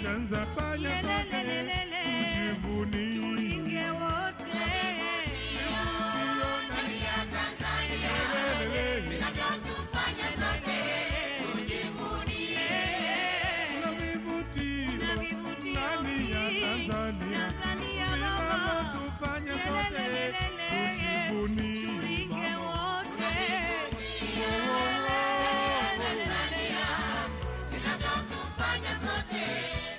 Tanzania fanya sote tujivunie wote. Tunavyofanya sote tujivunie. Ndani ya Tanzania tunavyofanya sote tujivunie wote. Tunavyofanya sote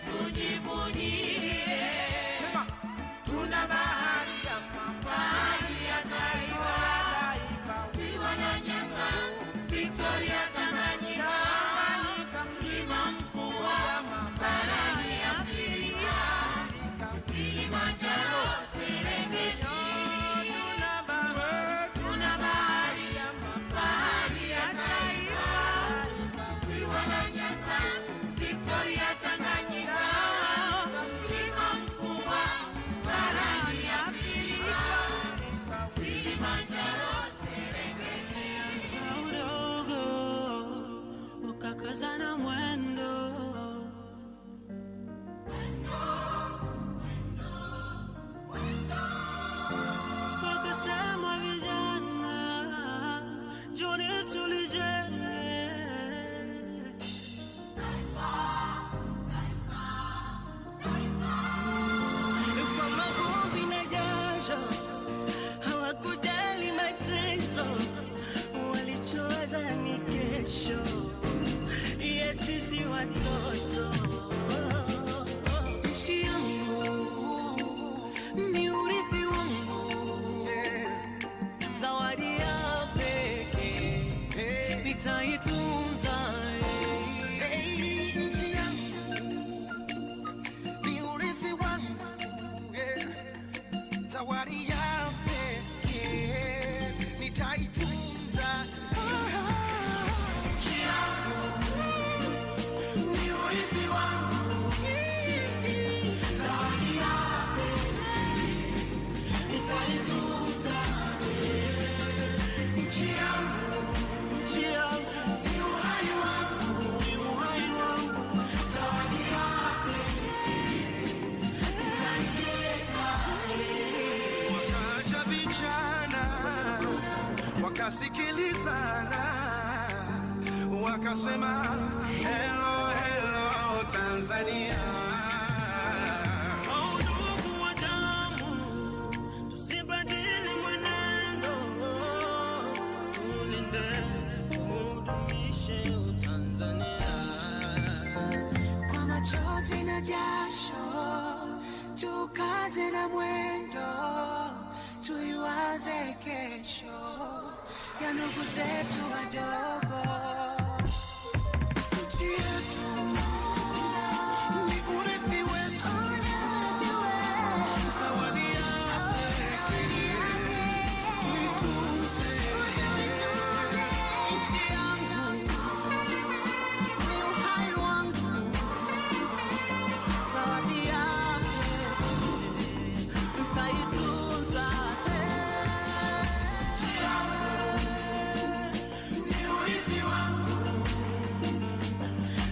tujivunie. Tuna bahari ya mafahari ya taifa, ziwa na nyasa, Victoria Tanganyika, mlima mkubwa barani Afrika, Kilimanjaro, Serengeti. Tuna bahari ya mafahari ya taifa, ziwa na nyasa, Victoria Tanganyika, mlima mkubwa barani Afrika, Kilimanjaro, Serengeti. Udogo ukakazana mwendo, wakasema vijana Johnny tulijenge. Kwa magumu na jasho hawakujali mateso, walichowaza ni kesho ya sisi watoto. Nchi yangu ni urithi wangu, zawadi ya pekee nitaitunza. Nchi yangu ni urithi wangu, zawadi ya pekee nitaitunza. Nchi yangu ni urithi wangu, zawadi ya pekee nitaitunza. Nchi yangu ni uhai wangu, zawadi ya pekee nitaijenga. Wakaja vijana wakasikilizana, wakasema hello hello Tanzania. Ndugu wa damu, tusibadili mwenendo, tulinde tudumishe Tanzania. Kwa machozi na jasho tukaze na mwendo, tuiwaze kesho ya ndugu zetu wadogo. Nchi yetu ni urithi wetu, zawadi ya pekee tuitunze. Nchi yangu ni uhai wangu, zawadi ya pekee nitaitunza. Nchi yangu ni urithi wangu,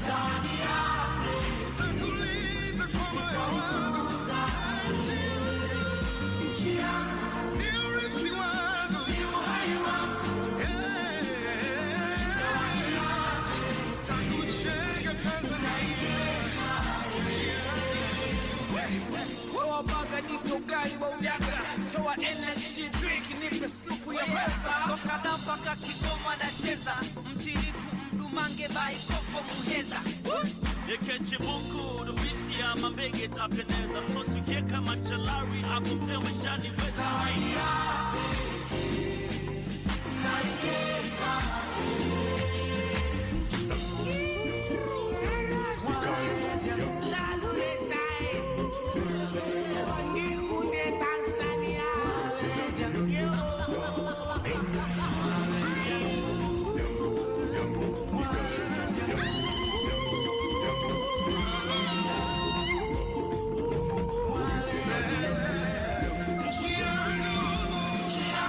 zawadi ya pekee Takulinda kwa moyo wangu. nchi yangu Ni urithi wangu, ni uhai wangu, zawadi ya takujenga Tanzania. Toa banga nipe ugali wa udaga, toa energy drink nipe supu ya pesa. Toka Dapaka Kigoma na cheza, mchiriku mdumange bai koko muheza. Yekeche buku, dubisi ya mambege tapendeza. Mtosi keka machalari, hapo msewe shani weza. zawadi ya pekee naijenga. Nchi yangu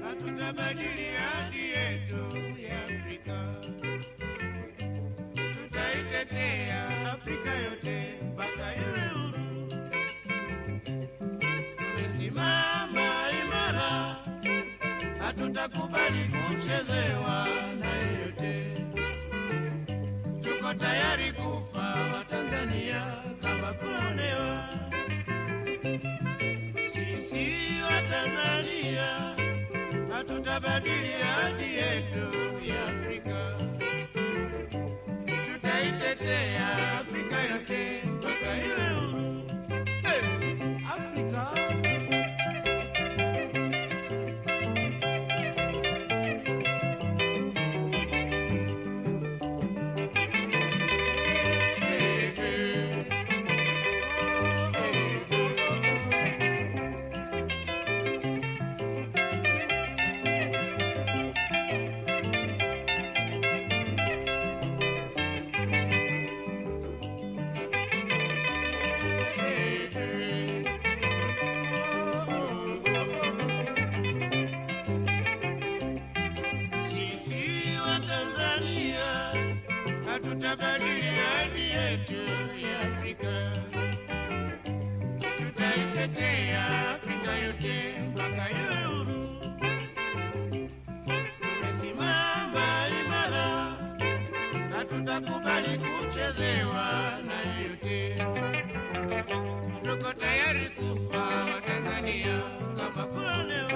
Hatutabadili hadi yetu ya Afrika, tutaitetea Afrika yote mpaka iwe huru. Tumesimama imara, hatutakubali kuchezewa na yeyote. Tuko tayari kufa wa Tanzania kama kuonewa. Sisi wa Tanzania hatutabadili hadi yetu ya Afrika, tutaitetea Afrika yote mpaka iwe huru. Afrika hatutabadili hadi yetu ya Afrika, tutaitetea Afrika yote mpaka iwe huru. Tumesimama imara, hatutakubali kuchezewa na yeyote. Tuko tayari kufa wa Tanzania kama kuonewa.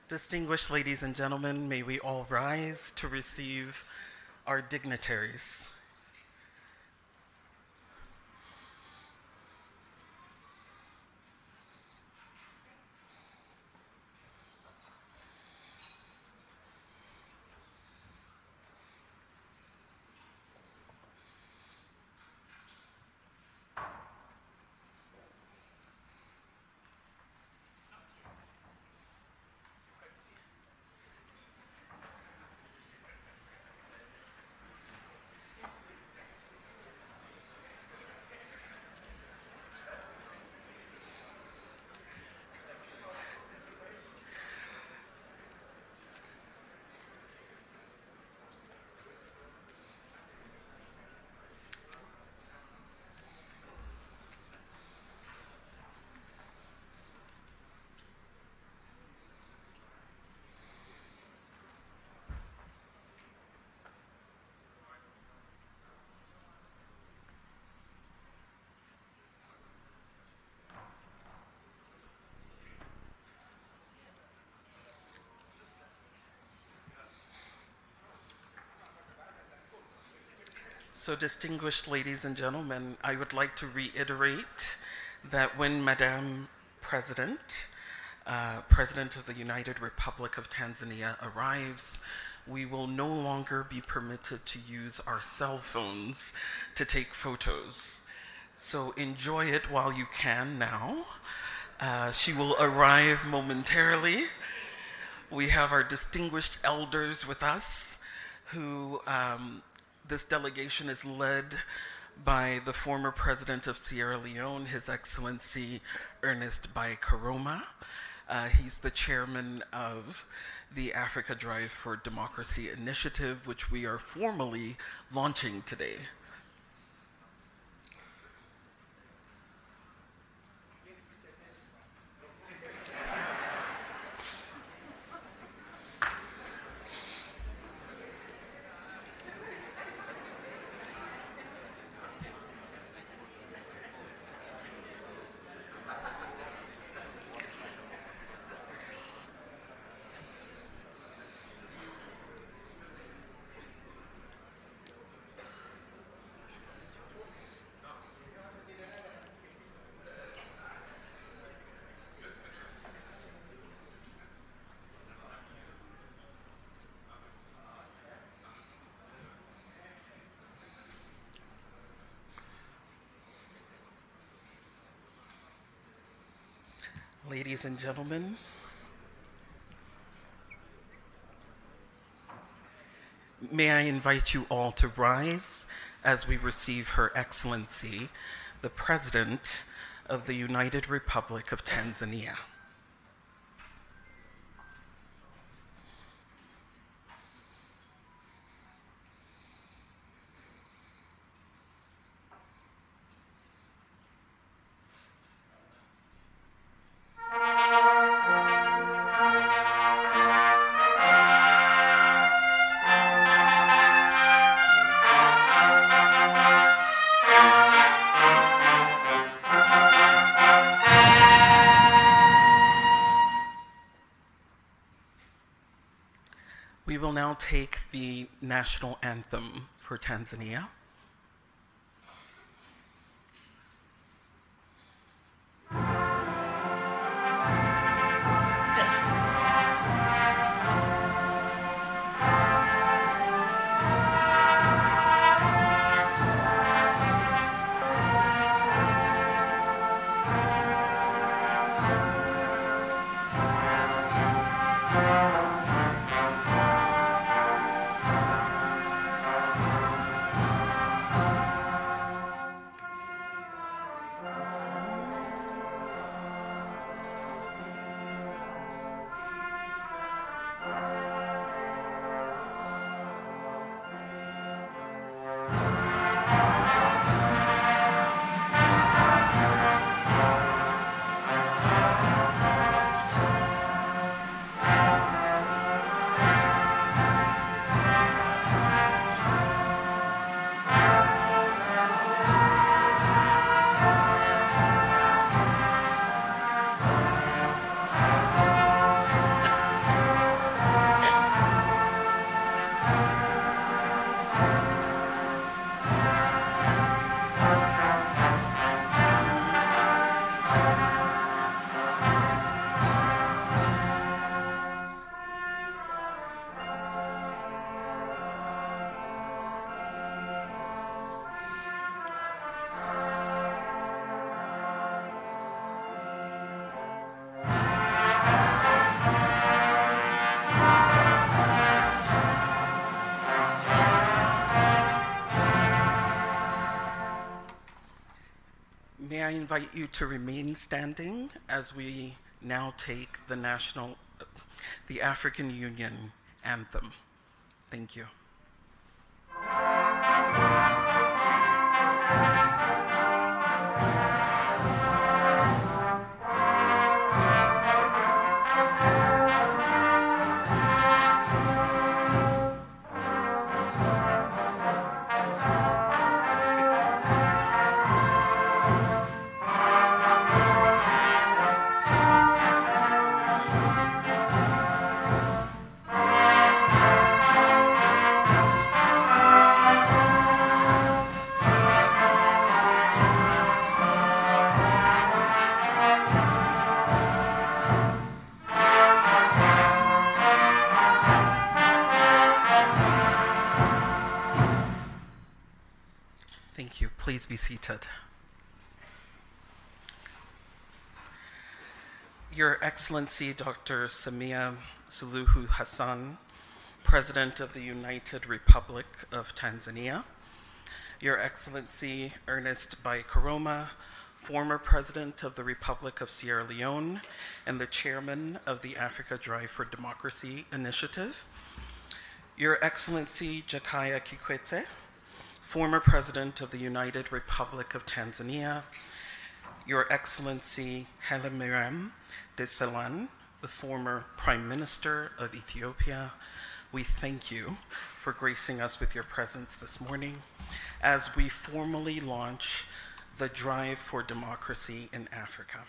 Distinguished ladies and gentlemen, may we all rise to receive our dignitaries. So, distinguished ladies and gentlemen, I would like to reiterate that when Madam President, President of the United Republic of Tanzania arrives, we will no longer be permitted to use our cell phones to take photos. So enjoy it while you can now. She will arrive momentarily. We have our distinguished elders with us who this delegation is led by the former president of Sierra Leone, His Excellency Ernest Bai Koroma. He's the chairman of the Africa Drive for Democracy initiative, which we are formally launching today. Ladies and gentlemen, may I invite you all to rise as we receive Her Excellency, the President of the United Republic of Tanzania. We will now take the national anthem for Tanzania. May I invite you to remain standing as we now take the African Union anthem. Thank you. Thank you. Please be seated. Your Excellency, Dr. Samia Suluhu Hassan, President of the United Republic of Tanzania. Your Excellency, Ernest Bai Koroma, former President of the Republic of Sierra Leone and the Chairman of the Africa Drive for Democracy Initiative. Your Excellency, Jakaya Kikwete, former President of the United Republic of Tanzania. Your Excellency Hailemariam Desalegn, the former Prime Minister of Ethiopia, we thank you for gracing us with your presence this morning as we formally launch the Drive for Democracy in Africa.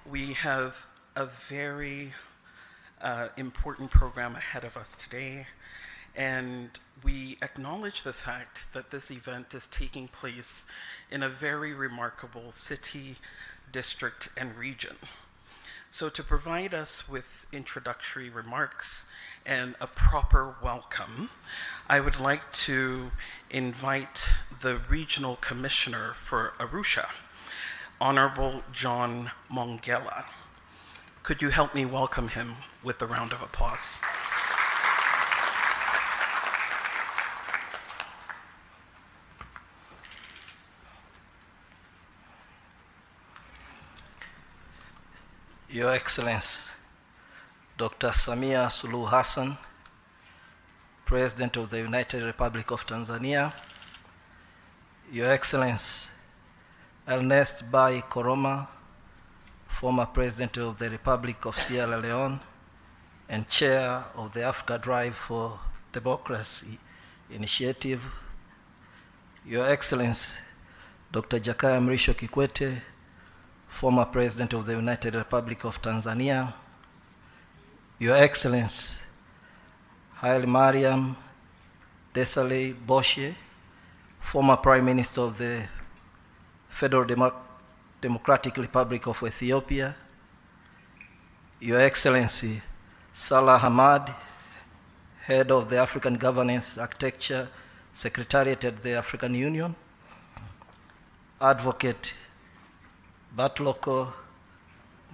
We have a very important program ahead of us today, and we acknowledge the fact that this event is taking place in a very remarkable city, district, and region. So to provide us with introductory remarks and a proper welcome, I would like to invite the Regional Commissioner for Arusha, Honorable John Mongella, Could you help me welcome him with a round of applause? Your Excellency, Dr. Samia Suluhu Hassan, President of the United Republic of Tanzania, Your Excellency, Ernest Bai Koroma, former President of the Republic of Sierra Leone and Chair of the Africa Drive for Democracy Initiative, Your Excellency, Dr. Jakaya Mrisho Kikwete, former President of the United Republic of Tanzania, Your Excellency, Haile Mariam Desalegn Boshe, former Prime Minister of the Federal Democratic Republic of Ethiopia, Your Excellency, Salah Hamad, Head of the African Governance Architecture Secretariat at the African Union, Advocate Batloko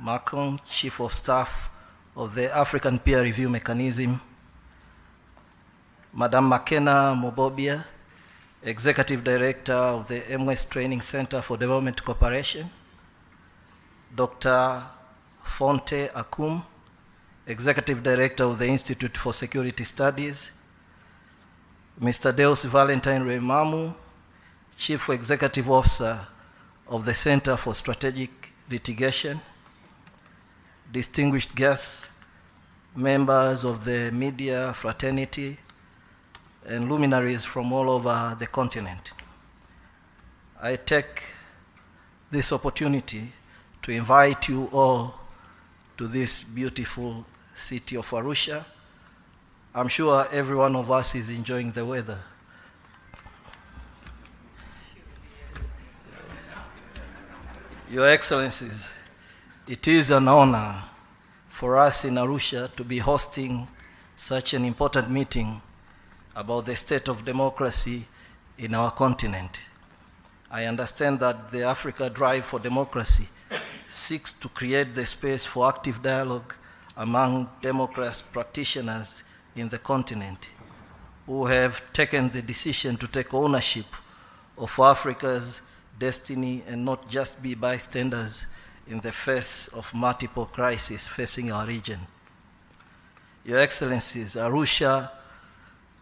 Macron, Chief of Staff of the African Peer Review Mechanism, Madam Makena Mobobia, Executive Director of the MS Training Center for Development Cooperation, Dr. Fonte Akum, Executive Director of the Institute for Security Studies, Mr. Deus Valentine Remamu, Chief Executive Officer of the Center for Strategic Litigation, distinguished guests, members of the media fraternity, and luminaries from all over the continent. I take this opportunity to invite you all to this beautiful city of Arusha. I'm sure every one of us is enjoying the weather. Your Excellencies, it is an honor for us in Arusha to be hosting such an important meeting about the state of democracy in our continent. I understand that the Africa Drive for Democracy seeks to create the space for active dialogue among democracy practitioners in the continent who have taken the decision to take ownership of Africa's destiny and not just be bystanders in the face of multiple crises facing our region. Your Excellencies, Arusha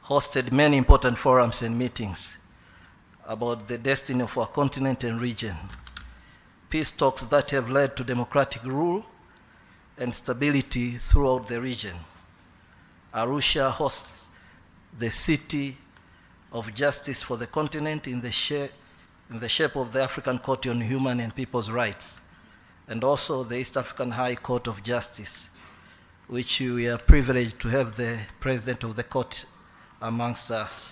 hosted many important forums and meetings about the destiny of our continent and region, peace talks that have led to democratic rule and stability throughout the region. Arusha hosts the city of justice for the continent in the shape of the African Court on Human and People's Rights, and also the East African High Court of Justice, which we are privileged to have the President of the Court amongst us.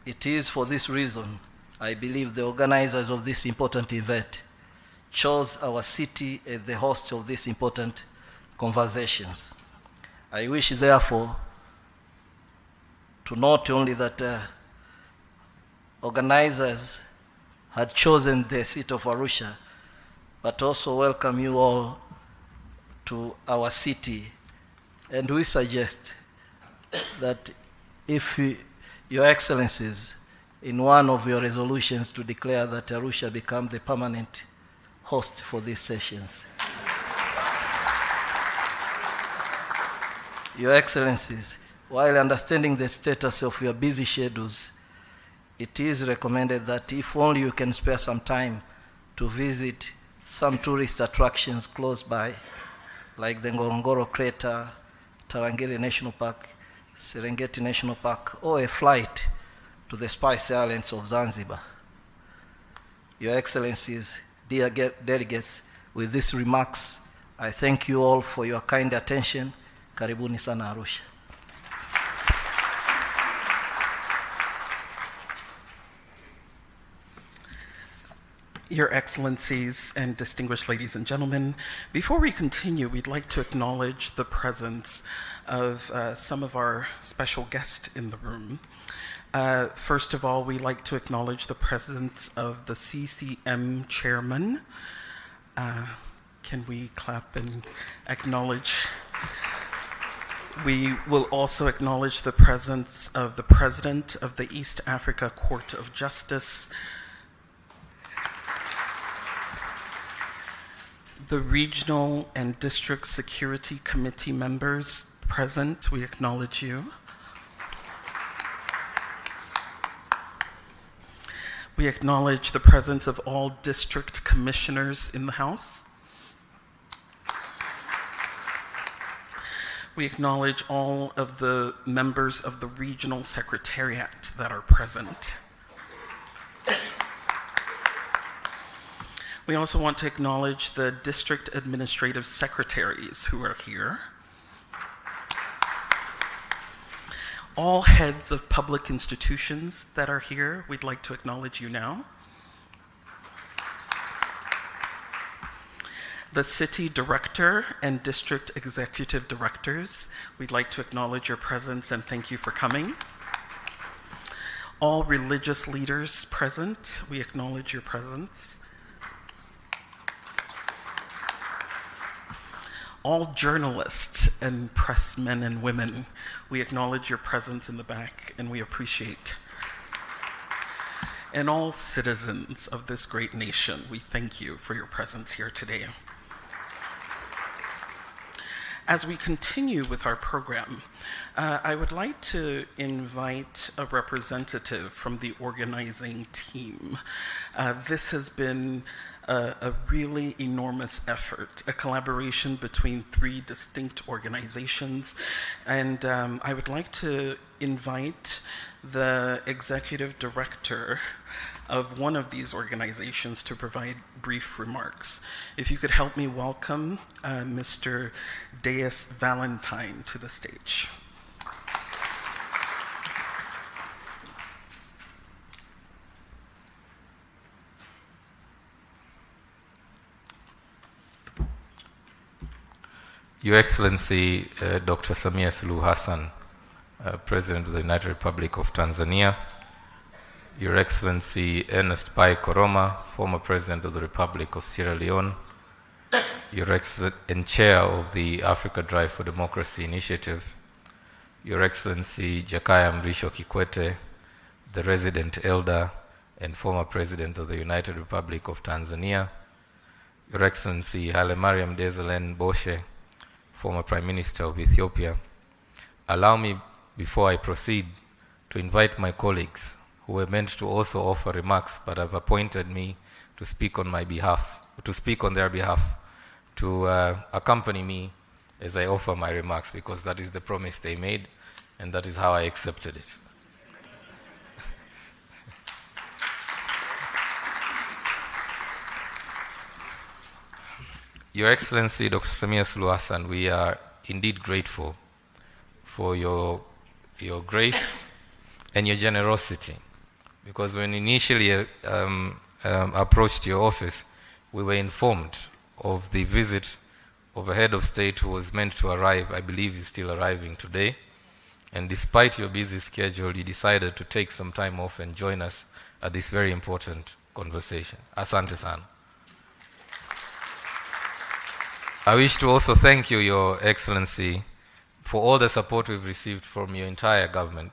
It is for this reason, I believe, the organizers of this important event chose our city as the host of these important conversations. I wish, therefore, to note only that organizers had chosen the city of Arusha, but also welcome you all to our city. And we suggest that if Your Excellencies, in one of your resolutions, to declare that Arusha become the permanent host for these sessions. Your Excellencies, while understanding the status of your busy schedules, it is recommended that if only you can spare some time to visit some tourist attractions close by, like the Ngorongoro Crater, Tarangire National Park, Serengeti National Park, or a flight to the Spice Islands of Zanzibar. Your Excellencies, dear delegates, with these remarks, I thank you all for your kind attention. Karibuni sana Arusha. Your Excellencies and distinguished ladies and gentlemen, before we continue, we'd like to acknowledge the presence of some of our special guests in the room. First of all, we'd like to acknowledge the presence of the CCM Chairman, Can we clap and acknowledge? We will also acknowledge the presence of the President of the East Africa Court of Justice, the Regional and District Security Committee members present. We acknowledge you. We acknowledge the presence of all district commissioners in the House. We acknowledge all of the members of the regional secretariat that are present. We also want to acknowledge the district administrative secretaries who are here. All heads of public institutions that are here, we'd like to acknowledge you now. The city director and district executive directors, we'd like to acknowledge your presence and thank you for coming. All religious leaders present, we acknowledge your presence. All journalists and pressmen and women, we acknowledge your presence in the back and we appreciate. And all citizens of this great nation, we thank you for your presence here today. As we continue with our program, I would like to invite a representative from the organizing team. This has been a really enormous effort, a collaboration between 3 distinct organizations. And I would like to invite the executive director of one of these organizations to provide brief remarks. If you could help me welcome Mr. Deus Valentine to the stage. Your Excellency, Dr. Samia Suluhu Hassan, President of the United Republic of Tanzania, Your Excellency Ernest Bai Koroma, former President of the Republic of Sierra Leone, Your Excellency and Chair of the Africa Drive for Democracy Initiative, Your Excellency Jakaya Mrisho Kikwete, the Resident Elder and former President of the United Republic of Tanzania, Your Excellency Haile Mariam Desalegn Boshe, former Prime Minister of Ethiopia. Allow me, before I proceed, to invite my colleagues who were meant to also offer remarks but have appointed me to speak on my behalf, to speak on their behalf, to accompany me as I offer my remarks, because that is the promise they made and that is how I accepted it. Your Excellency, Dr. Samia Suluhu Hassan, we are indeed grateful for your grace and your generosity, because when initially approached your office, we were informed of the visit of a head of state who was meant to arrive, I believe is still arriving today, and despite your busy schedule, you decided to take some time off and join us at this very important conversation. Asante sana. I wish to also thank you, Your Excellency, for all the support we've received from your entire government.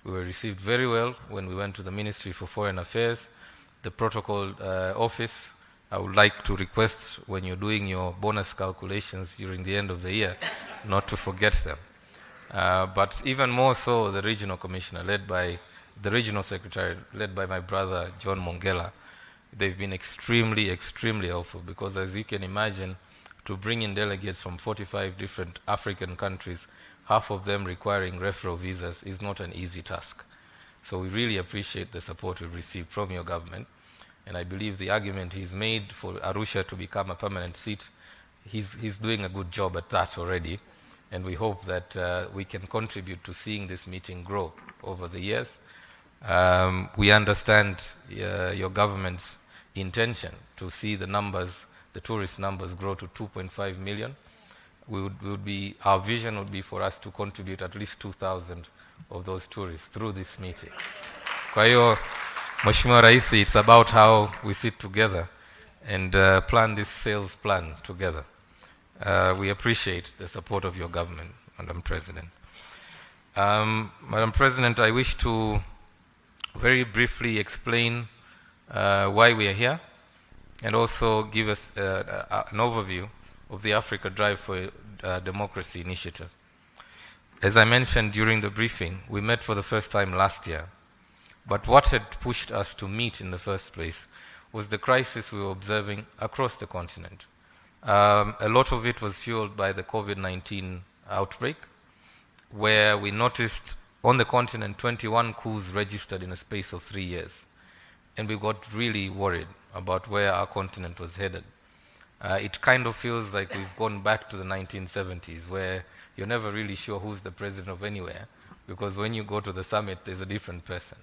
We were received very well when we went to the Ministry for Foreign Affairs, the Protocol Office. I would like to request, when you're doing your bonus calculations during the end of the year, not to forget them. But even more so, the Regional Commissioner, led by the Regional Secretary, led by my brother, John Mongela. They've been extremely, extremely helpful, because as you can imagine, to bring in delegates from 45 different African countries, half of them requiring referral visas, is not an easy task. So we really appreciate the support we've received from your government. And I believe the argument he's made for Arusha to become a permanent seat, he's doing a good job at that already. And we hope that we can contribute to seeing this meeting grow over the years. We understand your government's intention to see the numbers, the tourist numbers, grow to 2.5 million. Our vision would be for us to contribute at least 2,000 of those tourists through this meeting. Kwa hiyo, Mheshimiwa Rais, it's about how we sit together and plan this sales plan together. We appreciate the support of your government, Madam President. Madam President, I wish to very briefly explain why we are here and also give us an overview of the Africa Drive for Democracy initiative. As I mentioned during the briefing, we met for the first time last year, but what had pushed us to meet in the first place was the crisis we were observing across the continent. A lot of it was fueled by the COVID-19 outbreak, where we noticed on the continent 21 coups registered in a space of 3 years. And we got really worried about where our continent was headed. It kind of feels like we've gone back to the 1970s, where you're never really sure who's the president of anywhere, because when you go to the summit, there's a different person.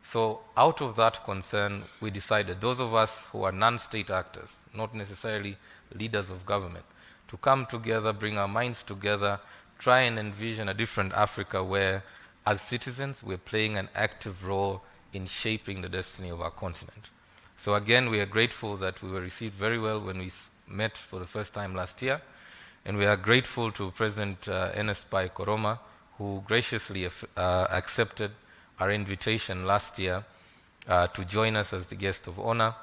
So out of that concern, we decided, those of us who are non-state actors, not necessarily leaders of government, to come together, bring our minds together, try and envision a different Africa where, as citizens, we're playing an active role in shaping the destiny of our continent. So again, we are grateful that we were received very well when we met for the first time last year, and we are grateful to President Ernest Bai Koroma, who graciously accepted our invitation last year to join us as the guest of honor,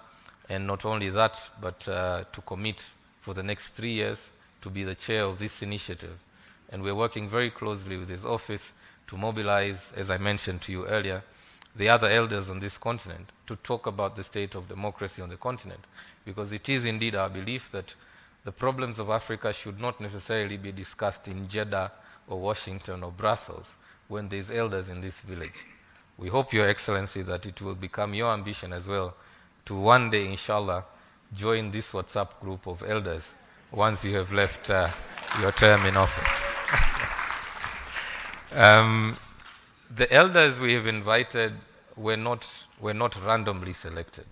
and not only that, but to commit for the next 3 years to be the chair of this initiative. And we're working very closely with his office to mobilize, as I mentioned to you earlier, the other elders on this continent to talk about the state of democracy on the continent, because it is indeed our belief that the problems of Africa should not necessarily be discussed in Jeddah or Washington or Brussels when there's elders in this village. We hope, Your Excellency, that it will become your ambition as well to one day, inshallah, join this WhatsApp group of elders once you have left your term in office. The elders we have invited were not randomly selected.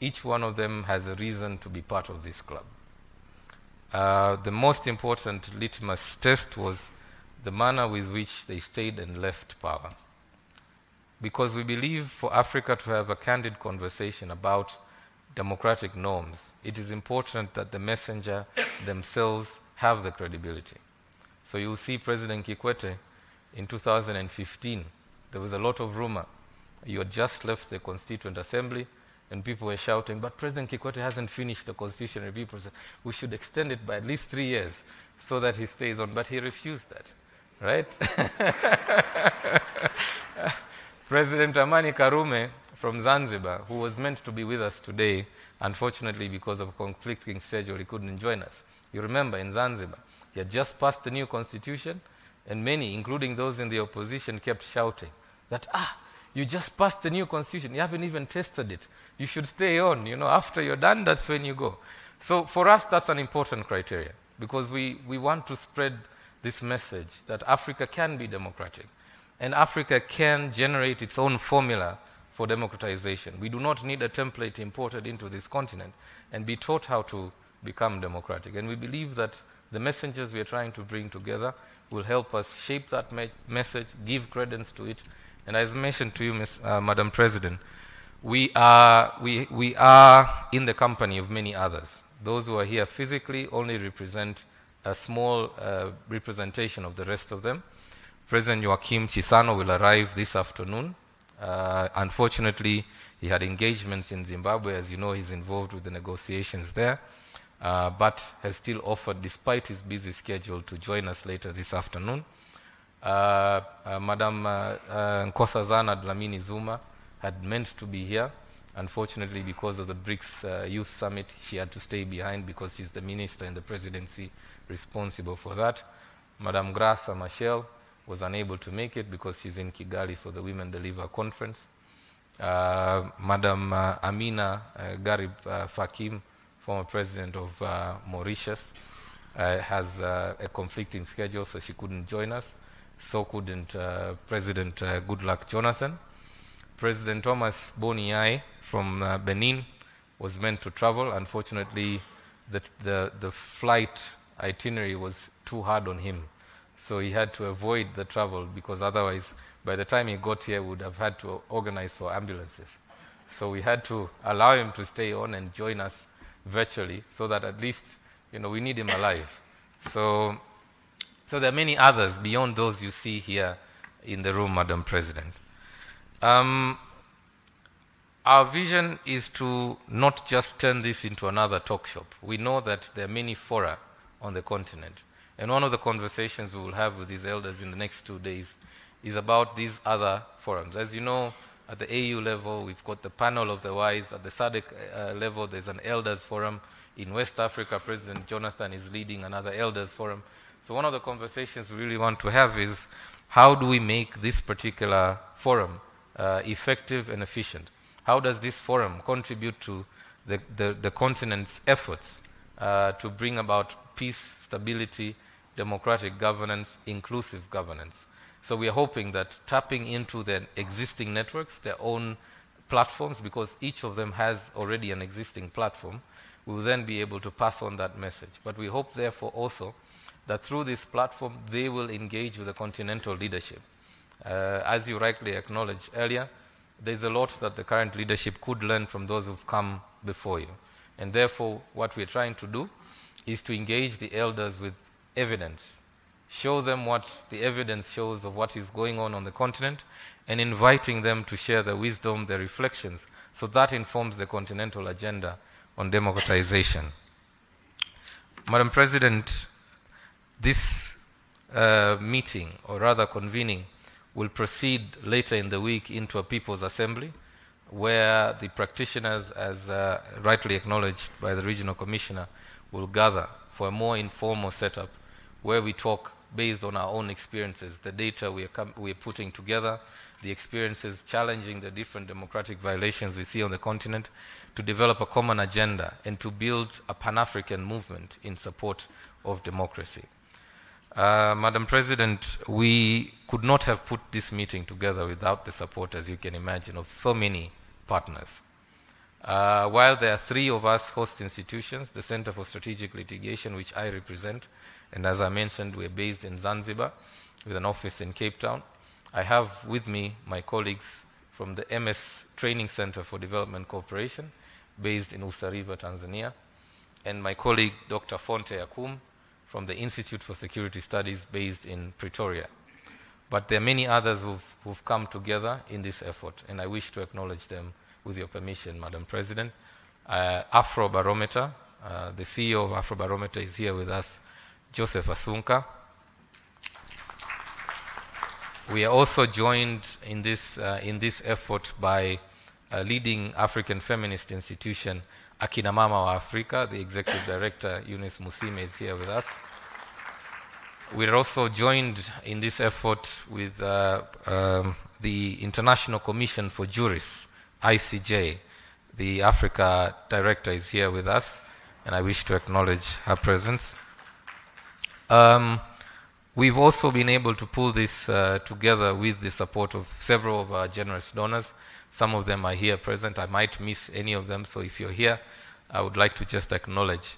Each one of them has a reason to be part of this club. The most important litmus test was the manner with which they stayed and left power. Because we believe for Africa to have a candid conversation about democratic norms, it is important that the messenger themselves have the credibility. So you'll see President Kikwete in 2015, there was a lot of rumor. You had just left the Constituent Assembly and people were shouting, but President Kikwete hasn't finished the constitution review process. We should extend it by at least 3 years so that he stays on. But he refused that, right? President Amani Karume from Zanzibar, who was meant to be with us today, unfortunately because of conflicting schedule, he couldn't join us. You remember in Zanzibar, he had just passed the new constitution, and many, including those in the opposition, kept shouting that, you just passed the new constitution, you haven't even tested it. You should stay on, after you're done, that's when you go. So for us, that's an important criteria, because we want to spread this message that Africa can be democratic, and Africa can generate its own formula for democratization. We do not need a template imported into this continent and be taught how to become democratic. And we believe that the messengers we are trying to bring together will help us shape that message, give credence to it. And as mentioned to you, Madam President, we are in the company of many others. Those who are here physically only represent a small representation of the rest of them. President Joachim Chissano will arrive this afternoon. Unfortunately, he had engagements in Zimbabwe. As you know, he's involved with the negotiations there, but has still offered, despite his busy schedule, to join us later this afternoon. Madam Nkosazana Dlamini Zuma had meant to be here. Unfortunately, because of the BRICS Youth Summit, she had to stay behind because she's the minister in the presidency responsible for that. Madam Graça Machel was unable to make it because she's in Kigali for the Women Deliver Conference. Madam Amina Garib Fakim, former president of Mauritius, has a conflicting schedule, so she couldn't join us. So couldn't President Goodluck Jonathan. President Thomas Boniai from Benin was meant to travel. Unfortunately, the flight itinerary was too hard on him. So he had to avoid the travel because otherwise, by the time he got here, we would have had to organize for ambulances. So we had to allow him to stay on and join us virtually so that at least, we need him alive. So there are many others beyond those you see here in the room, Madam President. Our vision is to not just turn this into another talk shop. We know that there are many fora on the continent. And one of the conversations we will have with these elders in the next 2 days is about these other forums. As you know, at the AU level, we've got the panel of the wise. At the SADC level, there's an elders forum. In West Africa, President Jonathan is leading another elders forum. So one of the conversations we really want to have is how do we make this particular forum effective and efficient? How does this forum contribute to the continent's efforts to bring about peace, stability, democratic governance, inclusive governance? So we are hoping that tapping into their existing networks, their own platforms, because each of them has already an existing platform, we will then be able to pass on that message. But we hope, therefore, also that through this platform, they will engage with the continental leadership. As you rightly acknowledged earlier, there's a lot that the current leadership could learn from those who've come before you. And therefore, what we're trying to do is to engage the elders with evidence, show them what the evidence shows of what is going on the continent, and inviting them to share their wisdom, their reflections, so that informs the continental agenda on democratization. Madam President, this meeting, or rather convening, will proceed later in the week into a People's Assembly, where the practitioners, as rightly acknowledged by the Regional Commissioner, will gather for a more informal setup, where we talk based on our own experiences, the data we are putting together, the experiences challenging the different democratic violations we see on the continent, to develop a common agenda and to build a Pan-African movement in support of democracy. Madam President, we could not have put this meeting together without the support, as you can imagine, of so many partners. While there are 3 of us host institutions, the Center for Strategic Litigation, which I represent, and as I mentioned, we're based in Zanzibar with an office in Cape Town. I have with me my colleagues from the MS Training Center for Development Cooperation, based in Usariva, Tanzania, and my colleague, Dr. Fonte Akum, from the Institute for Security Studies, based in Pretoria. But there are many others who've come together in this effort, and I wish to acknowledge them with your permission, Madam President. Afrobarometer, the CEO of Afrobarometer is here with us, Joseph Asunka. We are also joined in this effort by a leading African feminist institution, Akina Mama wa Afrika. The Executive Director, Eunice Musime, is here with us. We're also joined in this effort with the International Commission for Jurists, ICJ. The Africa Director is here with us, and I wish to acknowledge her presence. We've also been able to pull this together with the support of several of our generous donors. Some of them are here present. I might miss any of them, so if you're here, I would like to just acknowledge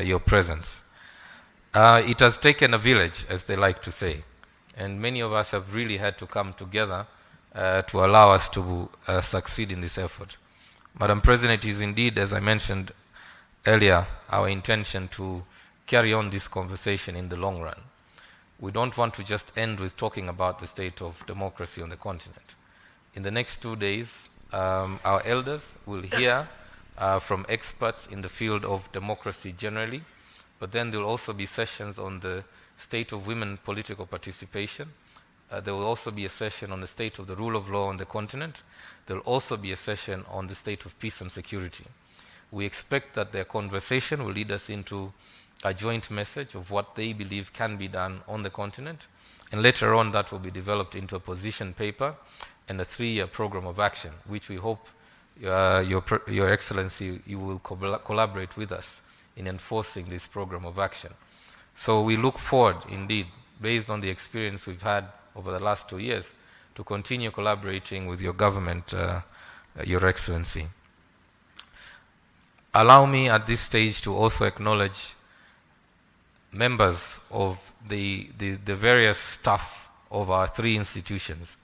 your presence. It has taken a village, as they like to say, and many of us have really had to come together to allow us to succeed in this effort. Madam President, it is indeed, as I mentioned earlier, our intention to carry on this conversation in the long run. We don't want to just end with talking about the state of democracy on the continent. In the next 2 days, our elders will hear from experts in the field of democracy generally, but then there will also be sessions on the state of women political participation. There will also be a session on the state of the rule of law on the continent. There will also be a session on the state of peace and security. We expect that their conversation will lead us into a joint message of what they believe can be done on the continent, and later on that will be developed into a position paper and a 3-year program of action, which we hope Your Excellency, you will collaborate with us in enforcing this program of action. So we look forward, indeed, based on the experience we've had over the last 2 years, to continue collaborating with your government, Your Excellency. Allow me at this stage to also acknowledge members of the various staff of our 3 institutions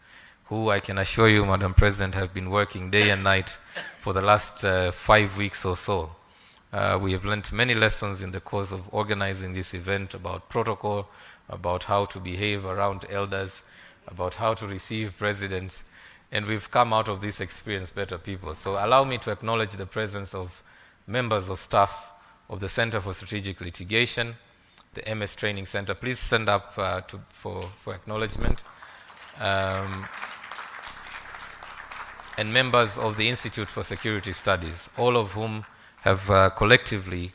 who I can assure you, Madam President, have been working day and night for the last 5 weeks or so. We have learned many lessons in the course of organizing this event about protocol, about how to behave around elders, about how to receive presidents, and we've come out of this experience better people. So allow me to acknowledge the presence of members of staff of the Center for Strategic Litigation, the MS Training Center. Please stand up for acknowledgement. And members of the Institute for Security Studies, all of whom have collectively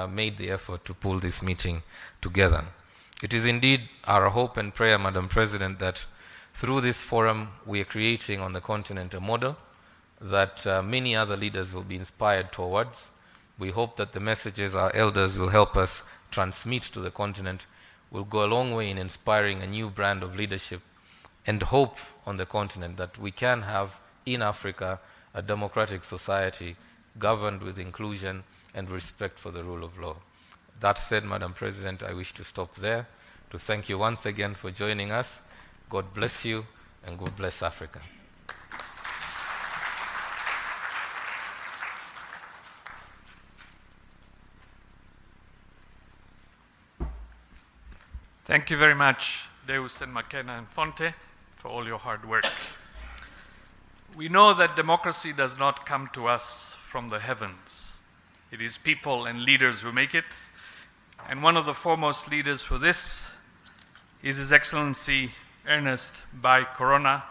made the effort to pull this meeting together. It is indeed our hope and prayer, Madam President, that through this forum we are creating on the continent a model that many other leaders will be inspired towards. We hope that the messages our elders will help us transmit to the continent will go a long way in inspiring a new brand of leadership and hope on the continent that we can have in Africa a democratic society governed with inclusion and respect for the rule of law. That said, Madam President, I wish to stop there to thank you once again for joining us. God bless you and God bless Africa. Thank you very much, Deus and McKenna and Fonte, for all your hard work. We know that democracy does not come to us from the heavens. It is people and leaders who make it. And one of the foremost leaders for this is His Excellency Ernest Bai Corona,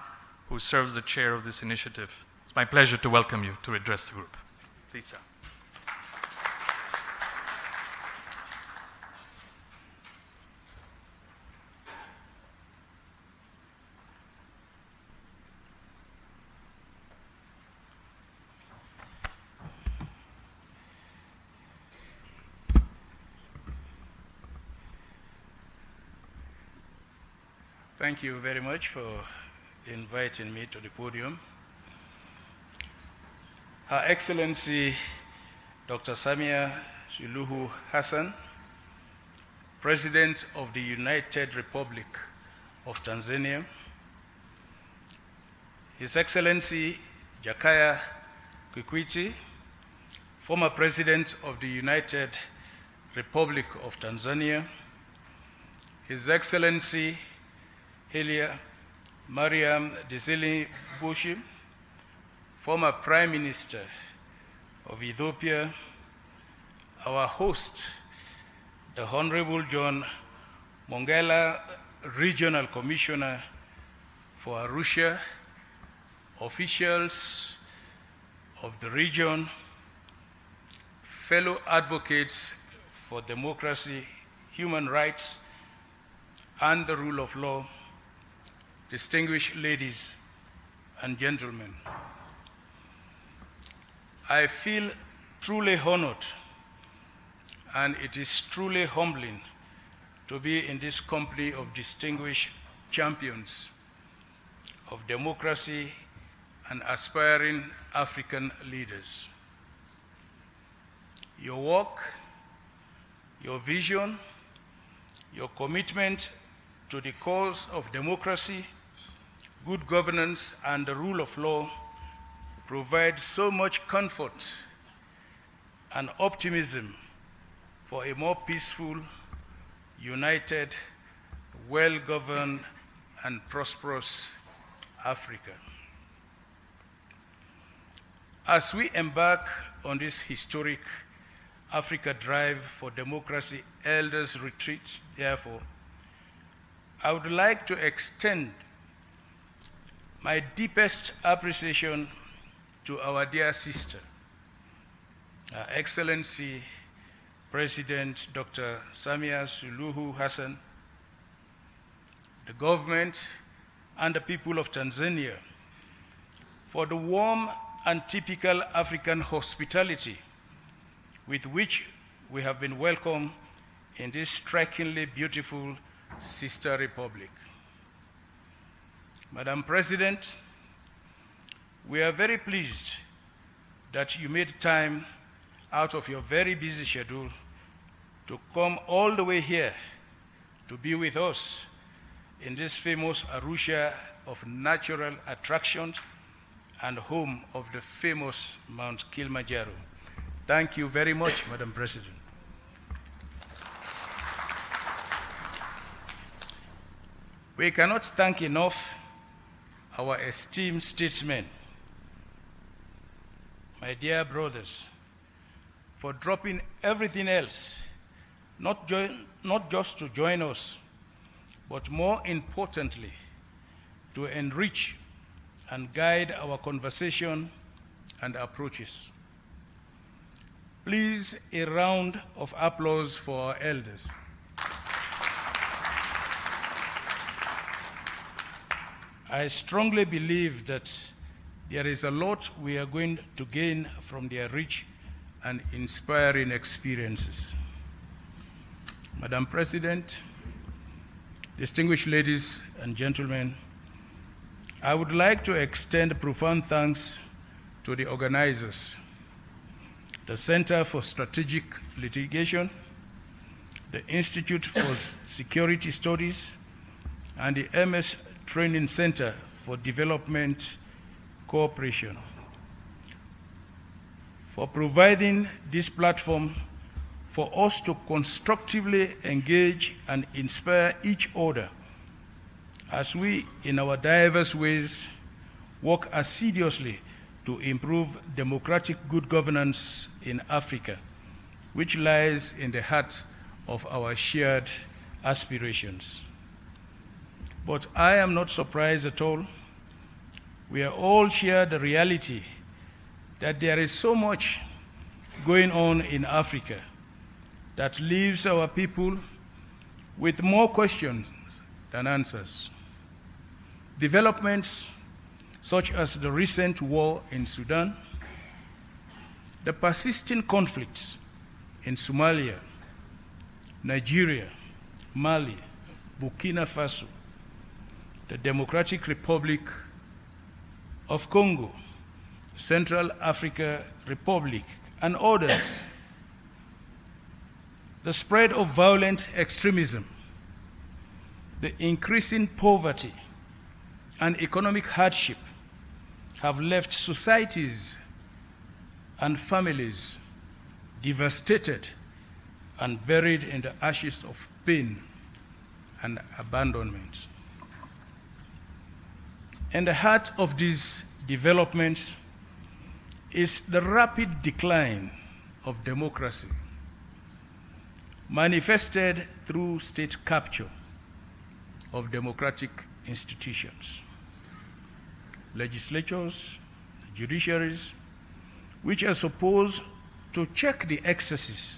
who serves the chair of this initiative. It's my pleasure to welcome you to address the group. Please, sir. Thank you very much for inviting me to the podium. Her Excellency Dr. Samia Suluhu Hassan, President of the United Republic of Tanzania, His Excellency Jakaya Kikwete, former President of the United Republic of Tanzania, His Excellency Melia Mariam Desalegn Bushi, former Prime Minister of Ethiopia, our host, the Honorable John Mongela, Regional Commissioner for Arusha, officials of the region, fellow advocates for democracy, human rights, and the rule of law, distinguished ladies and gentlemen. I feel truly honored, and it is truly humbling to be in this company of distinguished champions of democracy and aspiring African leaders. Your work, your vision, your commitment to the cause of democracy, good governance, and the rule of law provide so much comfort and optimism for a more peaceful, united, well-governed, and prosperous Africa. As we embark on this historic Africa Drive for Democracy Elders Retreat, therefore, I would like to extend my deepest appreciation to our dear sister, Her Excellency President Dr. Samia Suluhu Hassan, the government, and the people of Tanzania for the warm and typical African hospitality with which we have been welcomed in this strikingly beautiful sister republic. Madam President, we are very pleased that you made time out of your very busy schedule to come all the way here to be with us in this famous Arusha of natural attractions and home of the famous Mount Kilimanjaro. Thank you very much, Madam President. We cannot thank enough our esteemed statesmen, my dear brothers, for dropping everything else, not just to join us, but more importantly, to enrich and guide our conversation and approaches. Please, a round of applause for our elders. I strongly believe that there is a lot we are going to gain from their rich and inspiring experiences. Madam President, distinguished ladies and gentlemen, I would like to extend profound thanks to the organizers, the Center for Strategic Litigation, the Institute for Security Studies, and the MS Training Center for Development Cooperation for providing this platform for us to constructively engage and inspire each other as we, in our diverse ways, work assiduously to improve democratic good governance in Africa, which lies in the heart of our shared aspirations. But I am not surprised at all. We are all share the reality that there is so much going on in Africa that leaves our people with more questions than answers. Developments such as the recent war in Sudan, the persisting conflicts in Somalia, Nigeria, Mali, Burkina Faso, the Democratic Republic of Congo, Central Africa Republic, and others. The spread of violent extremism, the increasing poverty, and economic hardship have left societies and families devastated and buried in the ashes of pain and abandonment. In the heart of these developments is the rapid decline of democracy, manifested through state capture of democratic institutions, legislatures, judiciaries, which are supposed to check the excesses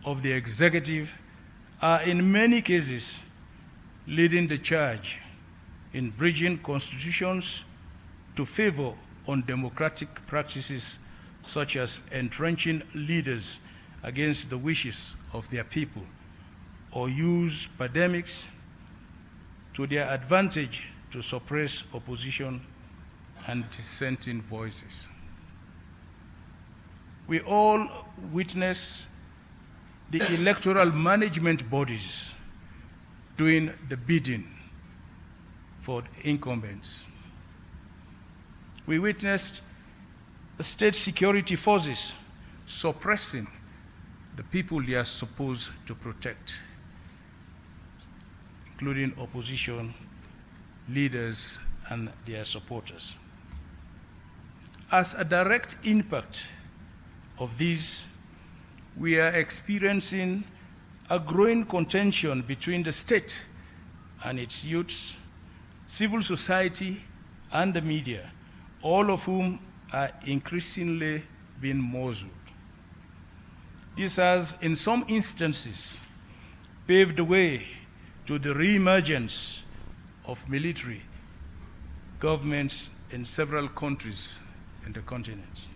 of the executive, are in many cases leading the charge in bridging constitutions to favor undemocratic practices such as entrenching leaders against the wishes of their people, or use pandemics to their advantage to suppress opposition and dissenting voices. We all witness the electoral management bodies doing the bidding for the incumbents. We witnessed the state security forces suppressing the people they are supposed to protect, including opposition leaders and their supporters. As a direct impact of these, we are experiencing a growing contention between the state and its youths, civil society, and the media, all of whom are increasingly being muzzled. This has, in some instances, paved the way to the reemergence of military governments in several countries in the continent.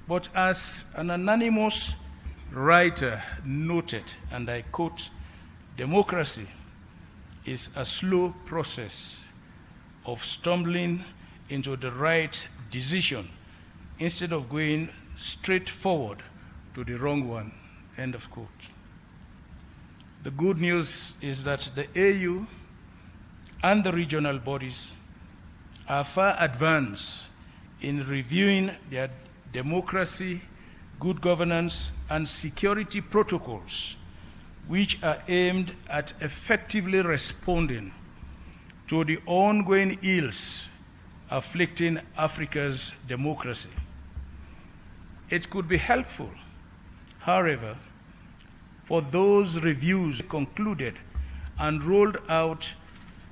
But as an anonymous writer noted, and I quote, "Democracy is a slow process of stumbling into the right decision instead of going straight forward to the wrong one," end of quote. The good news is that the AU and the regional bodies are far advanced in reviewing their democracy, good governance, and security protocols, which are aimed at effectively responding to the ongoing ills afflicting Africa's democracy. It could be helpful, however, for those reviews concluded and rolled out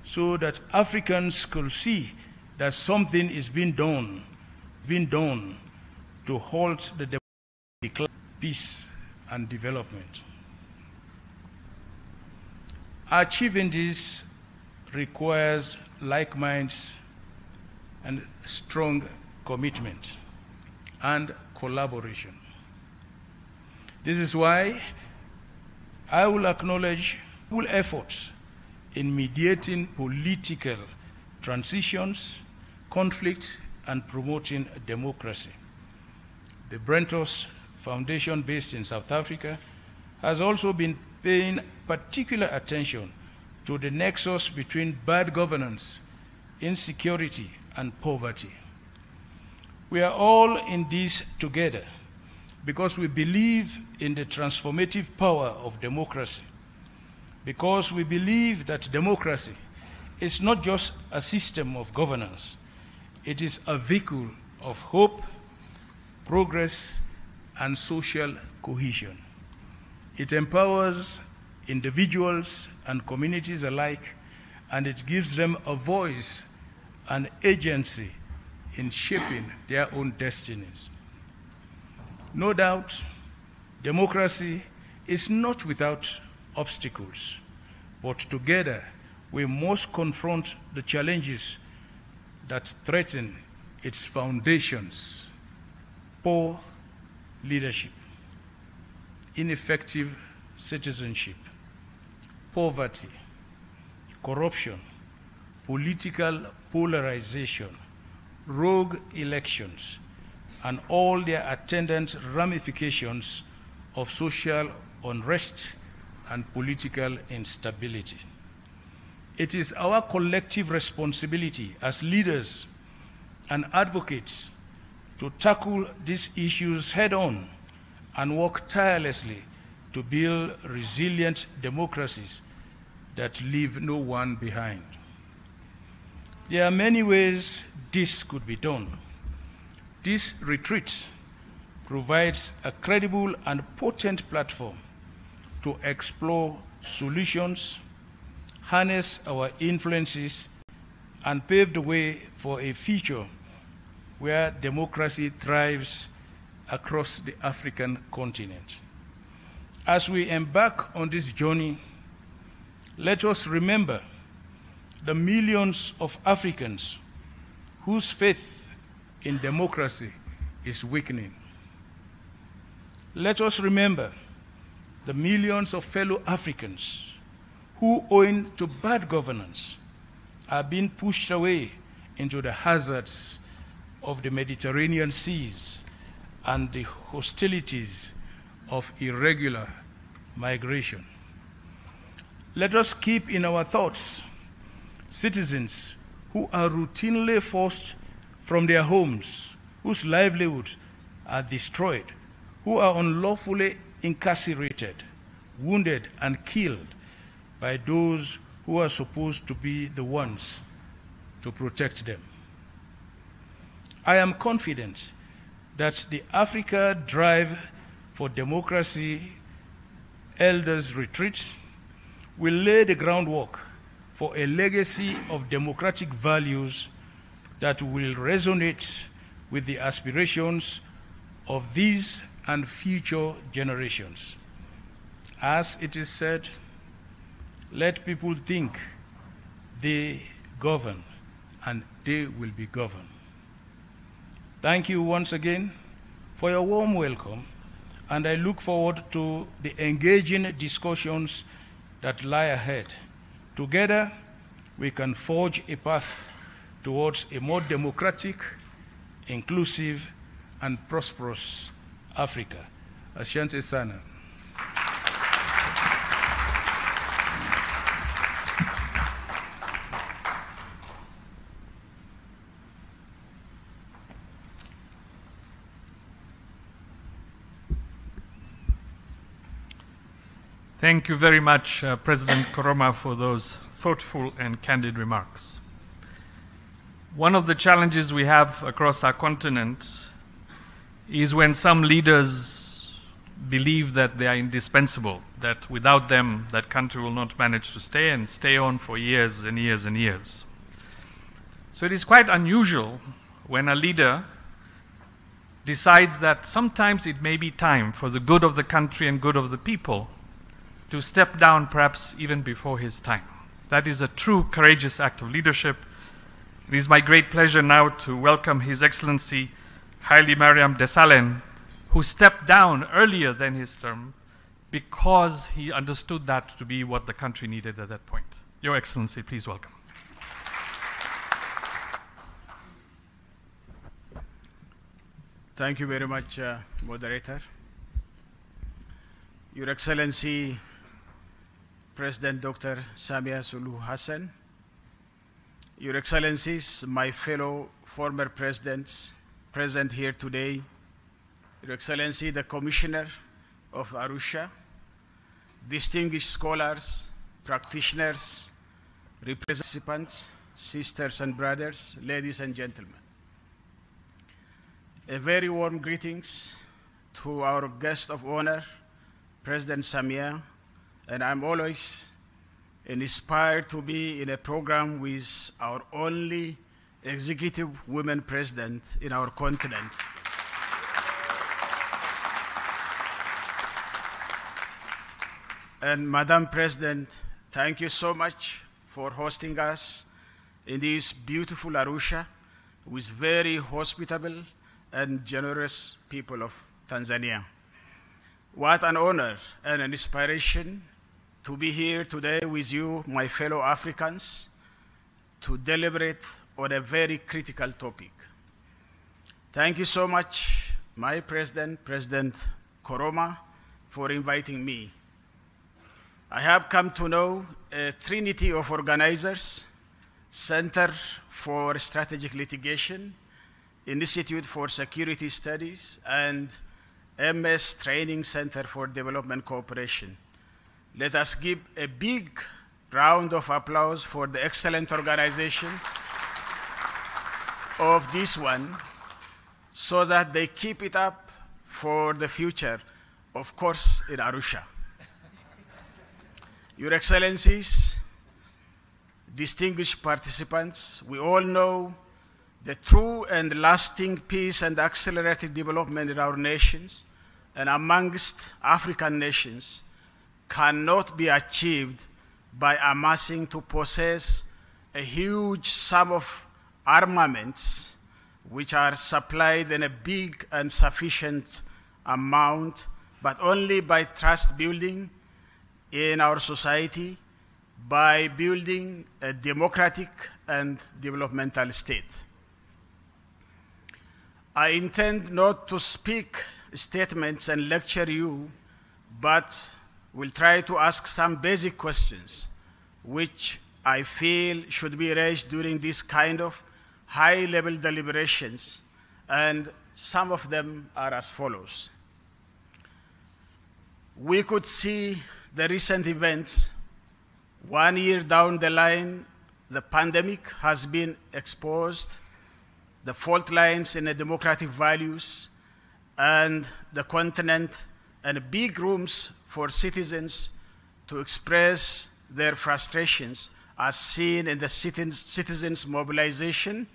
so that Africans could see that something is being done to halt the decline of peace and development. Achieving this requires like minds and strong commitment and collaboration. This is why I will acknowledge full efforts in mediating political transitions, conflict, and promoting democracy. The Brentos Foundation, based in South Africa, has also been paying particular attention to the nexus between bad governance, insecurity, and poverty. We are all in this together because we believe in the transformative power of democracy, because we believe that democracy is not just a system of governance, it is a vehicle of hope, progress, and social cohesion. It empowers individuals and communities alike, and it gives them a voice and agency in shaping their own destinies. No doubt, democracy is not without obstacles, but together we must confront the challenges that threaten its foundations: poor leadership, ineffective citizenship, poverty, corruption, political polarization, rogue elections, and all their attendant ramifications of social unrest and political instability. It is our collective responsibility as leaders and advocates to tackle these issues head-on and work tirelessly to build resilient democracies that leave no one behind. There are many ways this could be done. This retreat provides a credible and potent platform to explore solutions, harness our influences, and pave the way for a future where democracy thrives across the African continent. As we embark on this journey, let us remember the millions of Africans whose faith in democracy is weakening. Let us remember the millions of fellow Africans who, owing to bad governance, are being pushed away into the hazards of the Mediterranean seas and the hostilities of irregular migration. Let us keep in our thoughts citizens who are routinely forced from their homes, whose livelihoods are destroyed, who are unlawfully incarcerated, wounded, and killed by those who are supposed to be the ones to protect them. I am confident that the Africa Drive for Democracy Elders Retreat will lay the groundwork for a legacy of democratic values that will resonate with the aspirations of these and future generations. As it is said, let people think they govern and they will be governed. Thank you once again for your warm welcome, and I look forward to the engaging discussions that lie ahead. Together, we can forge a path towards a more democratic, inclusive, and prosperous Africa. Asante sana. Thank you very much, President Koroma, for those thoughtful and candid remarks. One of the challenges we have across our continent is when some leaders believe that they are indispensable, that without them, that country will not manage to stay and stay on for years and years and years. So it is quite unusual when a leader decides that sometimes it may be time for the good of the country and good of the people to step down perhaps even before his time. That is a true courageous act of leadership. It is my great pleasure now to welcome His Excellency Haile Mariam Desalegn, who stepped down earlier than his term because he understood that to be what the country needed at that point. Your Excellency, please welcome. Thank you very much, Moderator. Your Excellency, President Dr. Samia Suluhu Hassan, Your Excellencies, my fellow former presidents present here today, Your Excellency, the Commissioner of Arusha, distinguished scholars, practitioners, representatives, sisters and brothers, ladies and gentlemen. A very warm greetings to our guest of honor, President Samia, and I'm always inspired to be in a program with our only executive women president in our continent. And Madam President, thank you so much for hosting us in this beautiful Arusha with very hospitable and generous people of Tanzania. What an honor and an inspiration to be here today with you, my fellow Africans, to deliberate on a very critical topic. Thank you so much, my President, President Koroma, for inviting me. I have come to know a trinity of organizers: Center for Strategic Litigation, Institute for Security Studies, and MS Training Center for Development Cooperation. Let us give a big round of applause for the excellent organization of this one, so that they keep it up for the future, of course, in Arusha. Your Excellencies, distinguished participants, we all know the true and lasting peace and accelerated development in our nations and amongst African nations cannot be achieved by amassing to possess a huge sum of armaments which are supplied in a big and sufficient amount, but only by trust building in our society, by building a democratic and developmental state. I intend not to speak statements and lecture you, but will try to ask some basic questions which I feel should be raised during this kind of high-level deliberations, and some of them are as follows. We could see the recent events. 1 year down the line, the pandemic has been exposed, the fault lines in the democratic values, and the continent, and big rooms for citizens to express their frustrations, as seen in the citizens' mobilization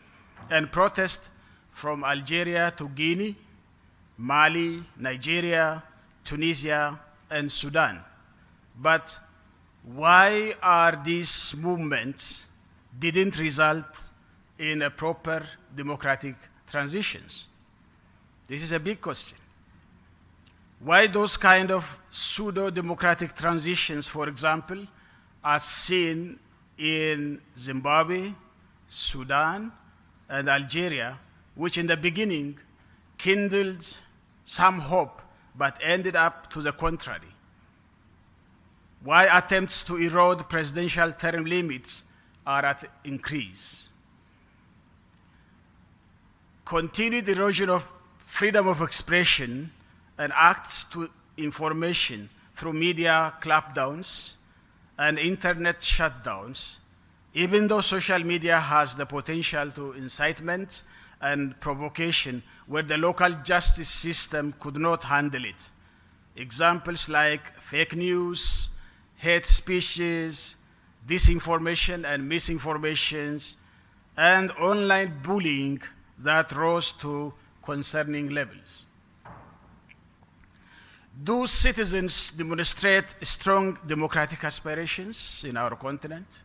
and protest from Algeria to Guinea, Mali, Nigeria, Tunisia, and Sudan. But why are these movements didn't result in a proper democratic transitions? This is a big question. Why those kind of pseudo-democratic transitions, for example, are seen in Zimbabwe, Sudan, and Algeria, which in the beginning kindled some hope, but ended up to the contrary? Why attempts to erode presidential term limits are at increase? Continued erosion of freedom of expression and access to information through media clampdowns and internet shutdowns, even though social media has the potential to incitement and provocation where the local justice system could not handle it. Examples like fake news, hate speeches, disinformation and misinformations, and online bullying that rose to concerning levels. Do citizens demonstrate strong democratic aspirations in our continent?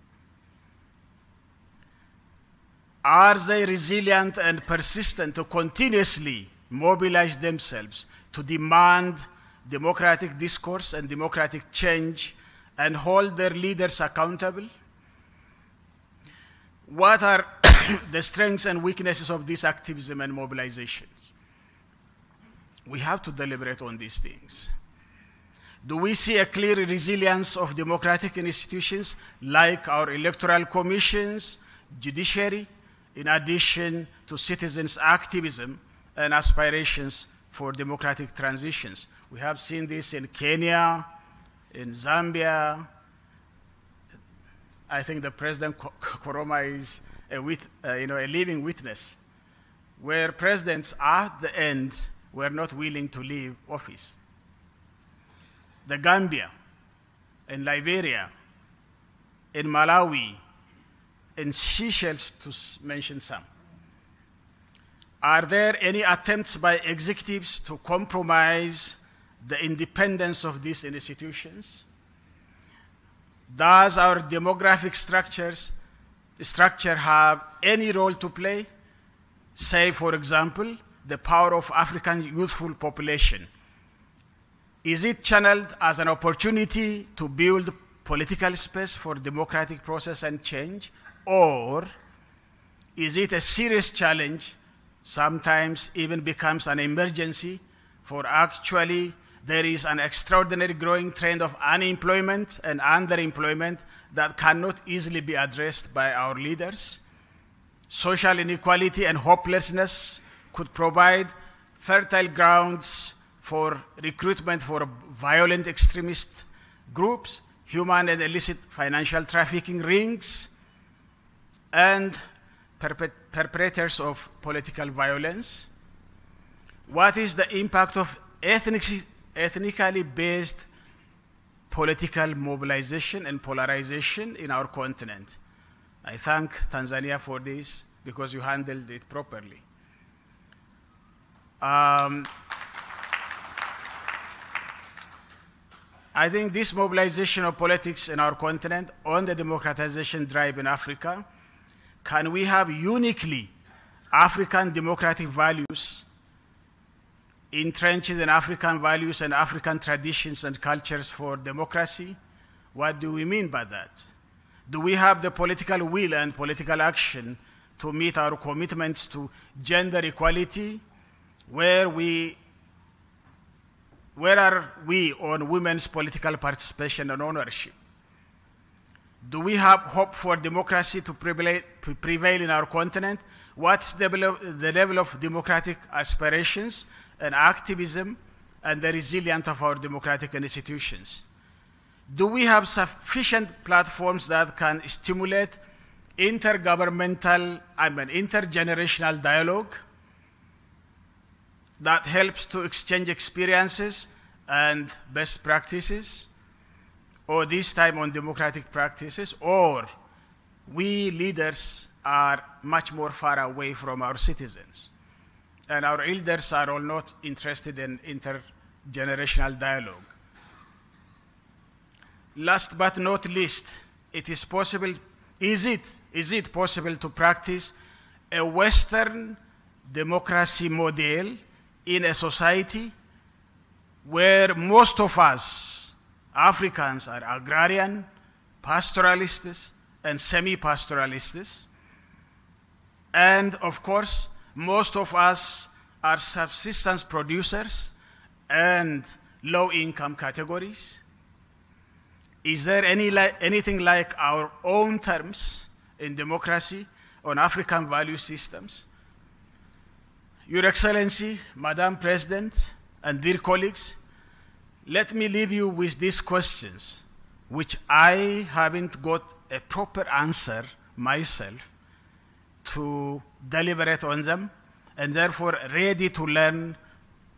Are they resilient and persistent to continuously mobilize themselves to demand democratic discourse and democratic change and hold their leaders accountable? What are the strengths and weaknesses of this activism and mobilization? We have to deliberate on these things. Do we see a clear resilience of democratic institutions like our electoral commissions, judiciary, in addition to citizens' activism and aspirations for democratic transitions? We have seen this in Kenya, in Zambia. I think the President Koroma is a living witness, where presidents at the end were not willing to leave office. The Gambia, in Liberia, in Malawi, in Seychelles, to mention some. Are there any attempts by executives to compromise the independence of these institutions? Does our demographic structure have any role to play? Say, for example, the power of African youthful population. Is it channeled as an opportunity to build political space for democratic process and change? Or is it a serious challenge, sometimes even becomes an emergency, for actually there is an extraordinary growing trend of unemployment and underemployment that cannot easily be addressed by our leaders? Social inequality and hopelessness could provide fertile grounds for recruitment for violent extremist groups, human and illicit financial trafficking rings, and perpetrators of political violence. What is the impact of ethnically based political mobilization and polarization in our continent? I thank Tanzania for this because you handled it properly. I think this mobilization of politics in our continent on the democratization drive in Africa, can we have uniquely African democratic values entrenched in African values and African traditions and cultures for democracy? What do we mean by that? Do we have the political will and political action to meet our commitments to gender equality? Where are we on women's political participation and ownership? Do we have hope for democracy to prevail in our continent? What's the level of democratic aspirations and activism and the resilience of our democratic institutions? Do we have sufficient platforms that can stimulate intergenerational dialogue that helps to exchange experiences and best practices, or this time on democratic practices, or we leaders are much more far away from our citizens, and our elders are all not interested in intergenerational dialogue. Last but not least, is it possible to practice a Western democracy model in a society where most of us, Africans, are agrarian, pastoralists, and semi-pastoralists, and of course, most of us are subsistence producers and low-income categories? Is there anything like our own terms in democracy on African value systems? Your Excellency, Madam President, and dear colleagues, let me leave you with these questions, which I haven't got a proper answer myself to deliberate on them, and therefore ready to learn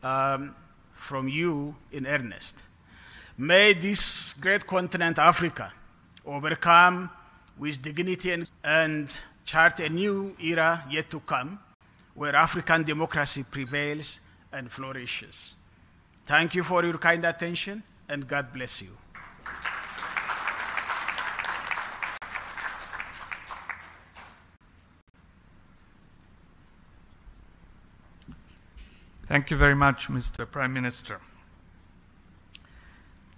from you in earnest. May this great continent, Africa, overcome with dignity and chart a new era yet to come, where African democracy prevails and flourishes. Thank you for your kind attention, and God bless you. Thank you very much, Mr. Prime Minister.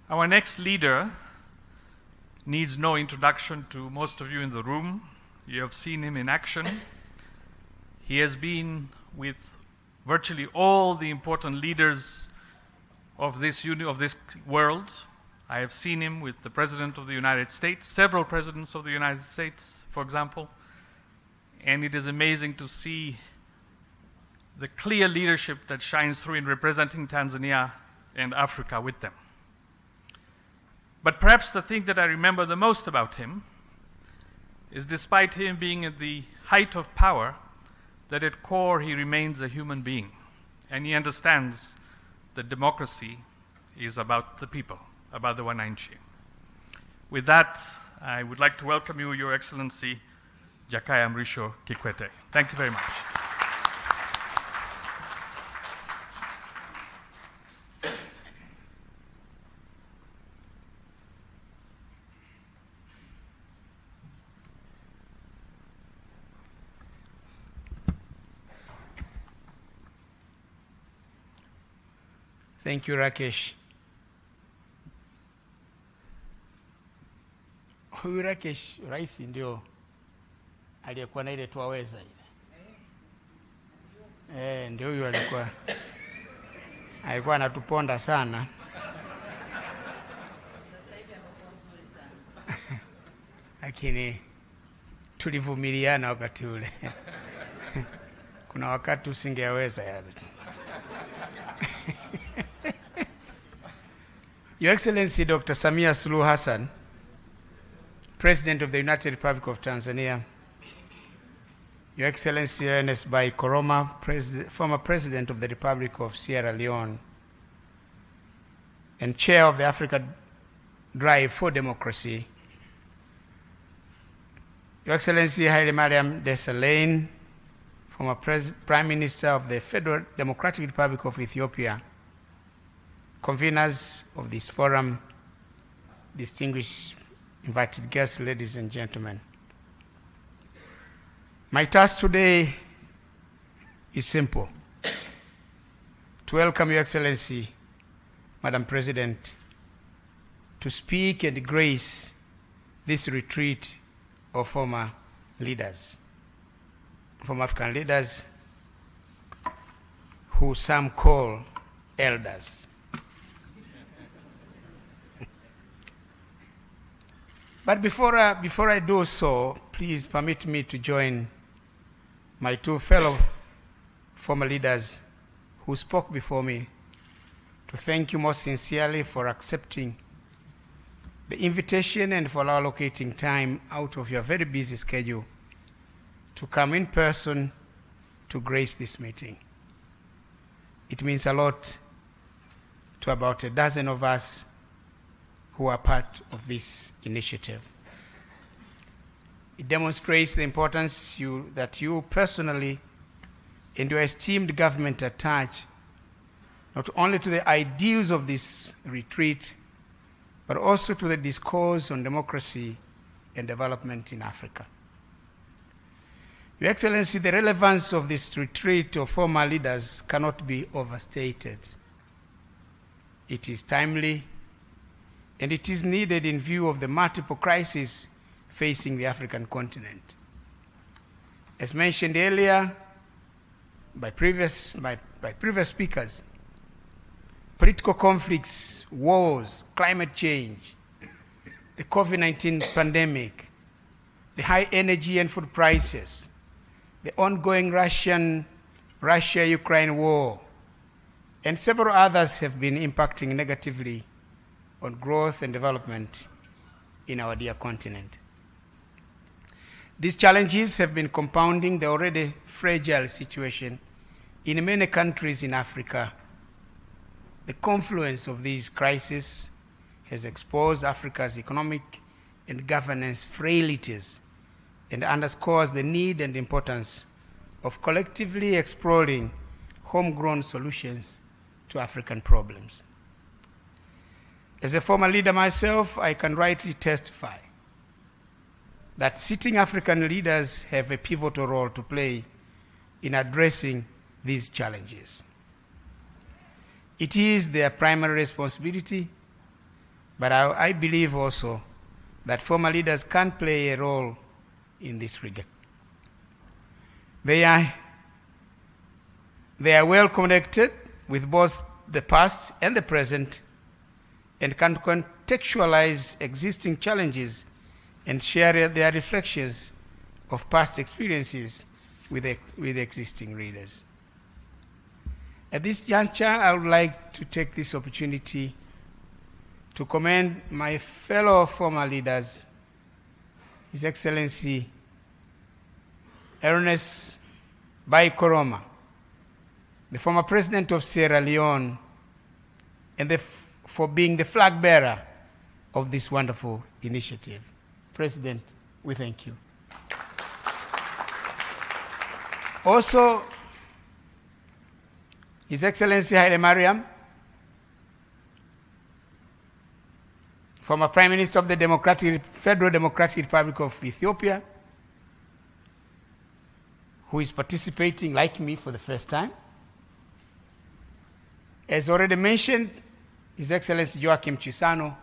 Our next leader needs no introduction to most of you in the room. You have seen him in action. He has been with virtually all the important leaders of this world. I have seen him with the President of the United States, several presidents of the United States, for example, and it is amazing to see the clear leadership that shines through in representing Tanzania and Africa with them. But perhaps the thing that I remember the most about him is, despite him being at the height of power, that at core he remains a human being, and he understands that democracy is about the people, about the Wananchi. With that, I would like to welcome you, Your Excellency, Jakaya Mrisho Kikwete. Thank you very much. Thank you, Rakesh. Huyu Rakesh, Rais ndio aliyekuwa na ile tuwaweza ile. Ndio huyu alikuwa anatuponda sana. Lakini tulivumiliana wakati ule. Kuna wakati usingeweza yale. Your Excellency Dr. Samia Suluhu Hassan, President of the United Republic of Tanzania, Your Excellency Ernest Bai Koroma, former President of the Republic of Sierra Leone, and Chair of the Africa Drive for Democracy, Your Excellency Haile Mariam Desalegn, former Prime Minister of the Federal Democratic Republic of Ethiopia, conveners of this forum, distinguished invited guests, ladies and gentlemen. My task today is simple: to welcome Your Excellency, Madam President, to speak and grace this retreat of former leaders, former African leaders who some call elders. But before I do so, please permit me to join my two fellow former leaders who spoke before me to thank you most sincerely for accepting the invitation and for allocating time out of your very busy schedule to come in person to grace this meeting. It means a lot to about a dozen of us who are part of this initiative. It demonstrates the importance that you personally and your esteemed government attach not only to the ideals of this retreat, but also to the discourse on democracy and development in Africa. Your Excellency, the relevance of this retreat of former leaders cannot be overstated. It is timely, and it is needed in view of the multiple crises facing the African continent. As mentioned earlier by previous speakers, political conflicts, wars, climate change, the COVID-19 pandemic, the high energy and food prices, the ongoing Russia-Ukraine war, and several others have been impacting negatively on growth and development in our dear continent. These challenges have been compounding the already fragile situation in many countries in Africa. The confluence of these crises has exposed Africa's economic and governance frailties and underscores the need and importance of collectively exploring homegrown solutions to African problems. As a former leader myself, I can rightly testify that sitting African leaders have a pivotal role to play in addressing these challenges. It is their primary responsibility, but I believe also that former leaders can play a role in this regard. They are well connected with both the past and the present and can contextualize existing challenges and share their reflections of past experiences with existing readers. At this juncture, I would like to take this opportunity to commend my fellow former leaders, His Excellency Ernest Bai Koroma, the former president of Sierra Leone, and for being the flag bearer of this wonderful initiative. President, we thank you. Also, His Excellency Haile Mariam, former Prime Minister of the Federal Democratic Republic of Ethiopia, who is participating, like me, for the first time. As already mentioned, His Excellency Joachim Chissano,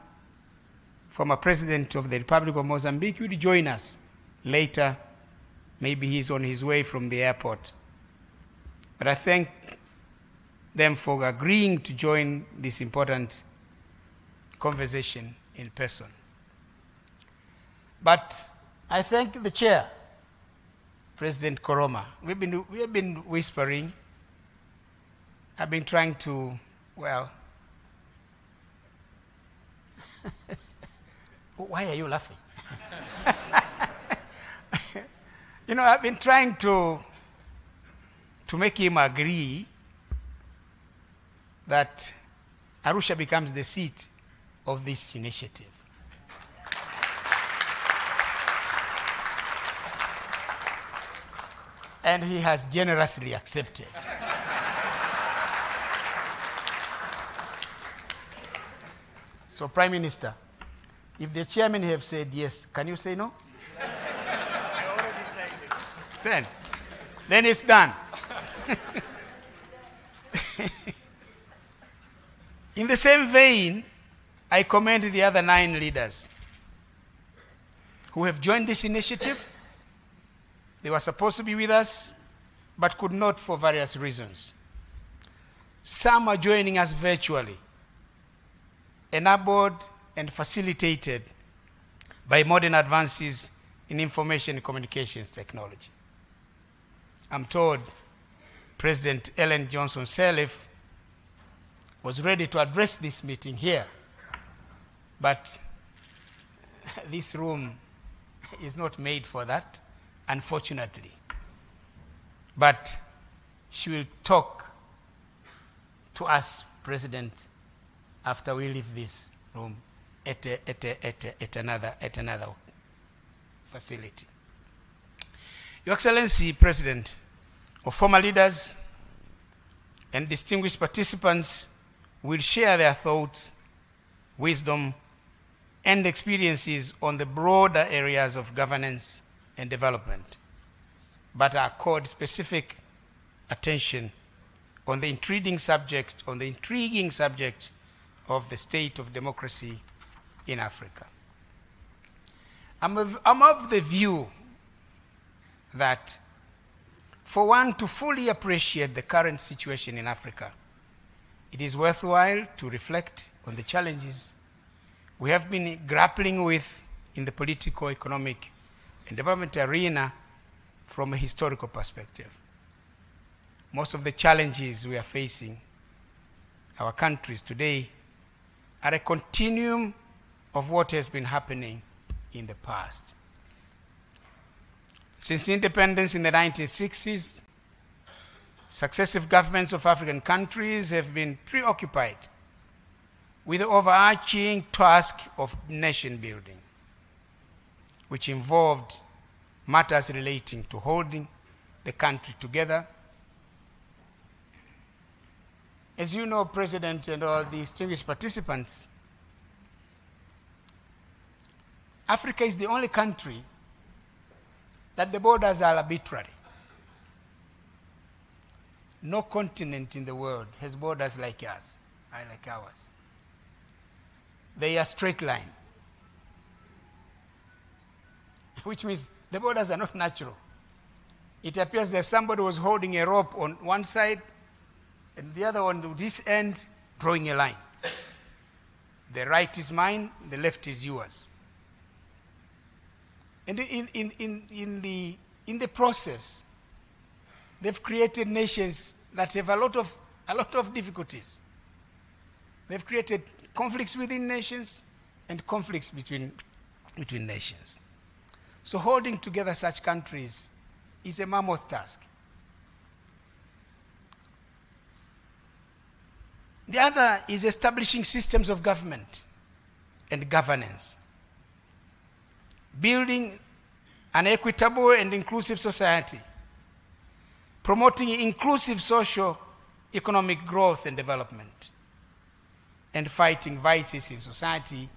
former President of the Republic of Mozambique, will join us later. Maybe he's on his way from the airport. But I thank them for agreeing to join this important conversation in person. But I thank the chair, President Koroma. We have been whispering. I've been trying to, well, why are you laughing? You know, I've been trying to make him agree that Arusha becomes the seat of this initiative. And he has generously accepted. So, Prime Minister, if the chairman have said yes, can you say no? I already said it. Then it's done. In the same vein, I commend the other 9 leaders who have joined this initiative. They were supposed to be with us, but could not for various reasons. Some are joining us virtually, enabled and facilitated by modern advances in information and communications technology. I'm told President Ellen Johnson Sirleaf was ready to address this meeting here, but this room is not made for that, unfortunately. But she will talk to us, President, after we leave this room at another facility. Your Excellency, President, of former leaders and distinguished participants will share their thoughts, wisdom, and experiences on the broader areas of governance and development, but accord specific attention on the intriguing subject of the state of democracy in Africa. I'm of the view that for one to fully appreciate the current situation in Africa, it is worthwhile to reflect on the challenges we have been grappling with in the political, economic, and development arena from a historical perspective. Most of the challenges we are facing our countries today are a continuum of what has been happening in the past. Since independence in the 1960s, successive governments of African countries have been preoccupied with the overarching task of nation building, which involved matters relating to holding the country together. As you know, President and all the distinguished participants, Africa is the only country that the borders are arbitrary. No continent in the world has borders like ours, like ours. They are straight line, which means the borders are not natural. It appears that somebody was holding a rope on one side and the other one with this end drawing a line. The right is mine, the left is yours. And in the process, they've created nations that have a lot of difficulties. They've created conflicts within nations and conflicts between nations. So holding together such countries is a mammoth task. The other is establishing systems of government and governance, building an equitable and inclusive society, promoting inclusive social economic growth and development, and fighting vices in society.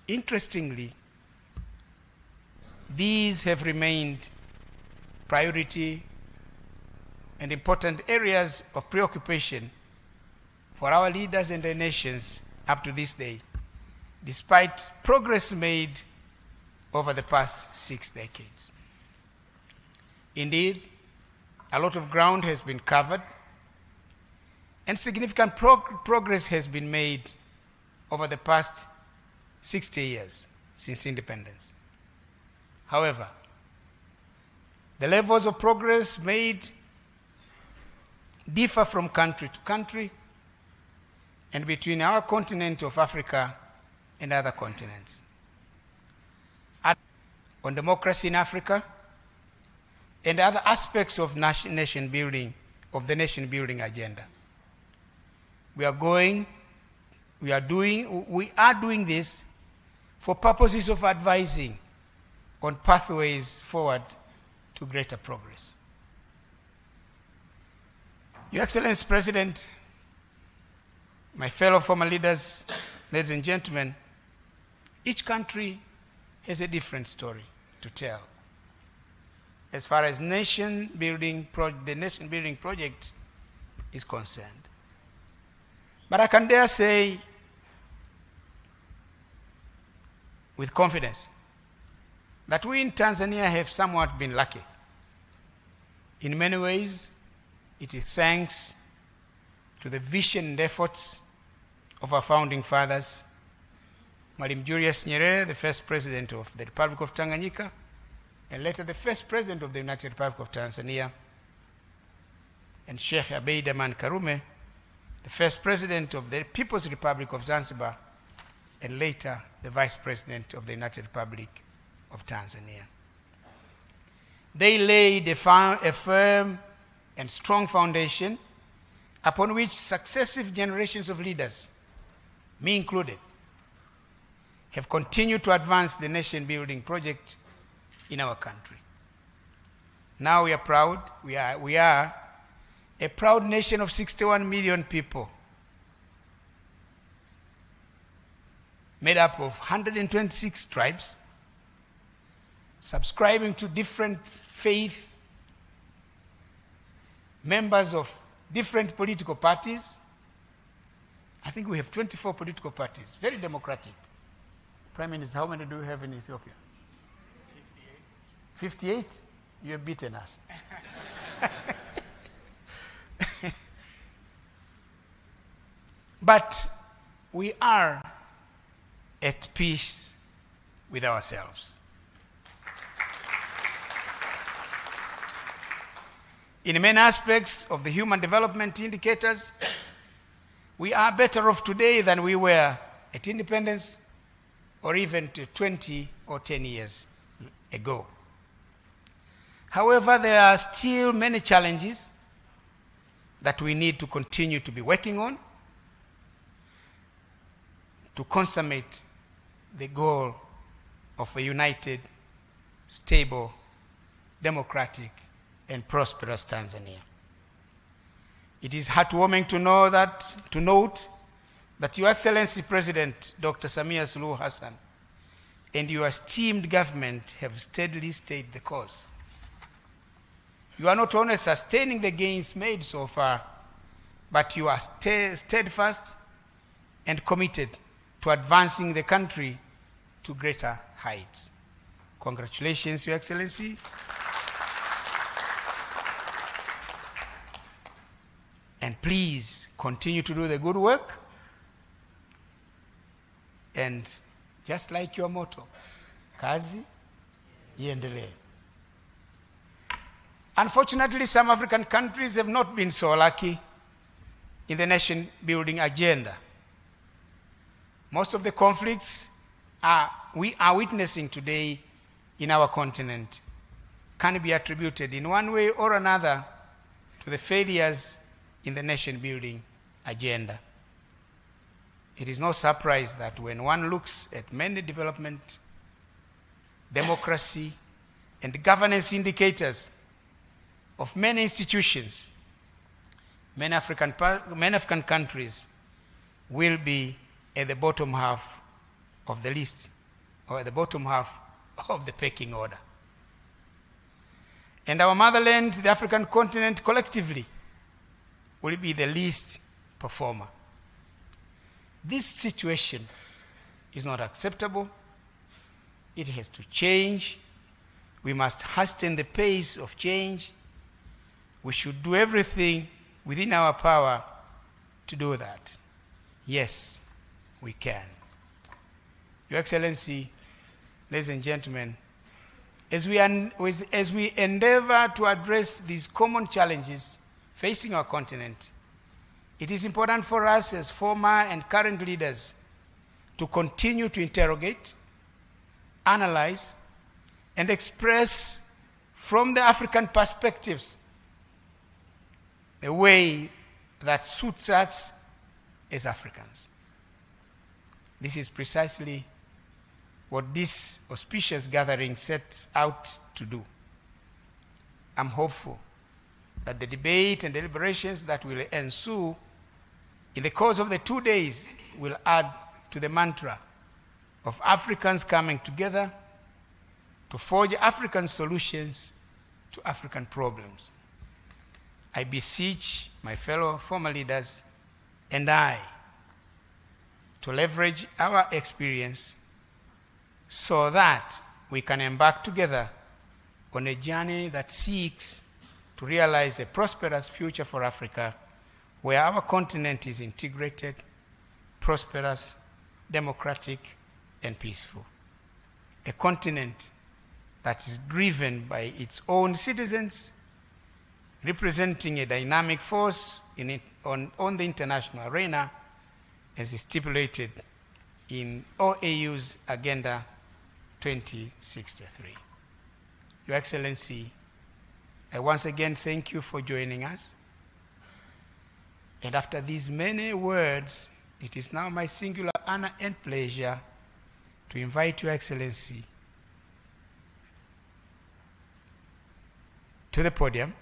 Interestingly, these have remained priority and important areas of preoccupation for our leaders and their nations up to this day, despite progress made over the past 6 decades. Indeed, a lot of ground has been covered and significant progress has been made over the past 60 years since independence. However, the levels of progress made differ from country to country and between our continent of Africa and other continents. On democracy in Africa and other aspects of nation building, of the nation building agenda. We are doing this for purposes of advising on pathways forward to greater progress. Your Excellency President, my fellow former leaders, ladies and gentlemen, each country has a different story to tell as far as the nation building project is concerned. But I can dare say with confidence that we in Tanzania have somewhat been lucky. In many ways, it is thanks to the vision and efforts of our founding fathers, Mwalimu Julius Nyerere, the first president of the Republic of Tanganyika, and later the first president of the United Republic of Tanzania, and Sheikh Abeid Aman Karume, the first president of the People's Republic of Zanzibar, and later the vice president of the United Republic of Tanzania. They laid a firm and strong foundation upon which successive generations of leaders, me included, have continued to advance the nation building project in our country. Now we are proud, we are a proud nation of 61 million people, made up of 126 tribes, subscribing to different faith, members of different political parties. I think we have 24 political parties, very democratic. Prime Minister, how many do we have in Ethiopia? 58. 58? You have beaten us. But we are at peace with ourselves. In many aspects of the human development indicators, we are better off today than we were at independence or even 20 or 10 years ago. However, there are still many challenges that we need to continue to be working on to consummate the goal of a united, stable, democratic, and prosperous Tanzania. It is heartwarming to note that Your Excellency President Dr. Samia Suluhu Hassan and your esteemed government have steadily stayed the course. You are not only sustaining the gains made so far, but you are steadfast and committed to advancing the country to greater heights. Congratulations, Your Excellency. And please continue to do the good work. And just like your motto, kazi iendelee. Unfortunately, some African countries have not been so lucky in the nation-building agenda. Most of the conflicts we are witnessing today in our continent can be attributed in one way or another to the failures in the nation-building agenda. It is no surprise that when one looks at many development, democracy, and governance indicators of many institutions, many African countries will be at the bottom half of the list, or at the bottom half of the pecking order. And our motherland, the African continent, collectively will be the least performer. This situation is not acceptable. It has to change. We must hasten the pace of change. We should do everything within our power to do that. Yes, we can. Your Excellency, ladies and gentlemen, as we endeavor to address these common challenges facing our continent, it is important for us as former and current leaders to continue to interrogate, analyze, and express from the African perspectives a way that suits us as Africans. This is precisely what this auspicious gathering sets out to do. I'm hopeful that the debate and deliberations that will ensue in the course of the 2 days will add to the mantra of Africans coming together to forge African solutions to African problems. I beseech my fellow former leaders and I to leverage our experience so that we can embark together on a journey that seeks to realize a prosperous future for Africa, where our continent is integrated, prosperous, democratic, and peaceful. A continent that is driven by its own citizens, representing a dynamic force on the international arena, as is stipulated in OAU's Agenda 2063. Your Excellency, I once again thank you for joining us. And after these many words, it is now my singular honor and pleasure to invite Your Excellency to the podium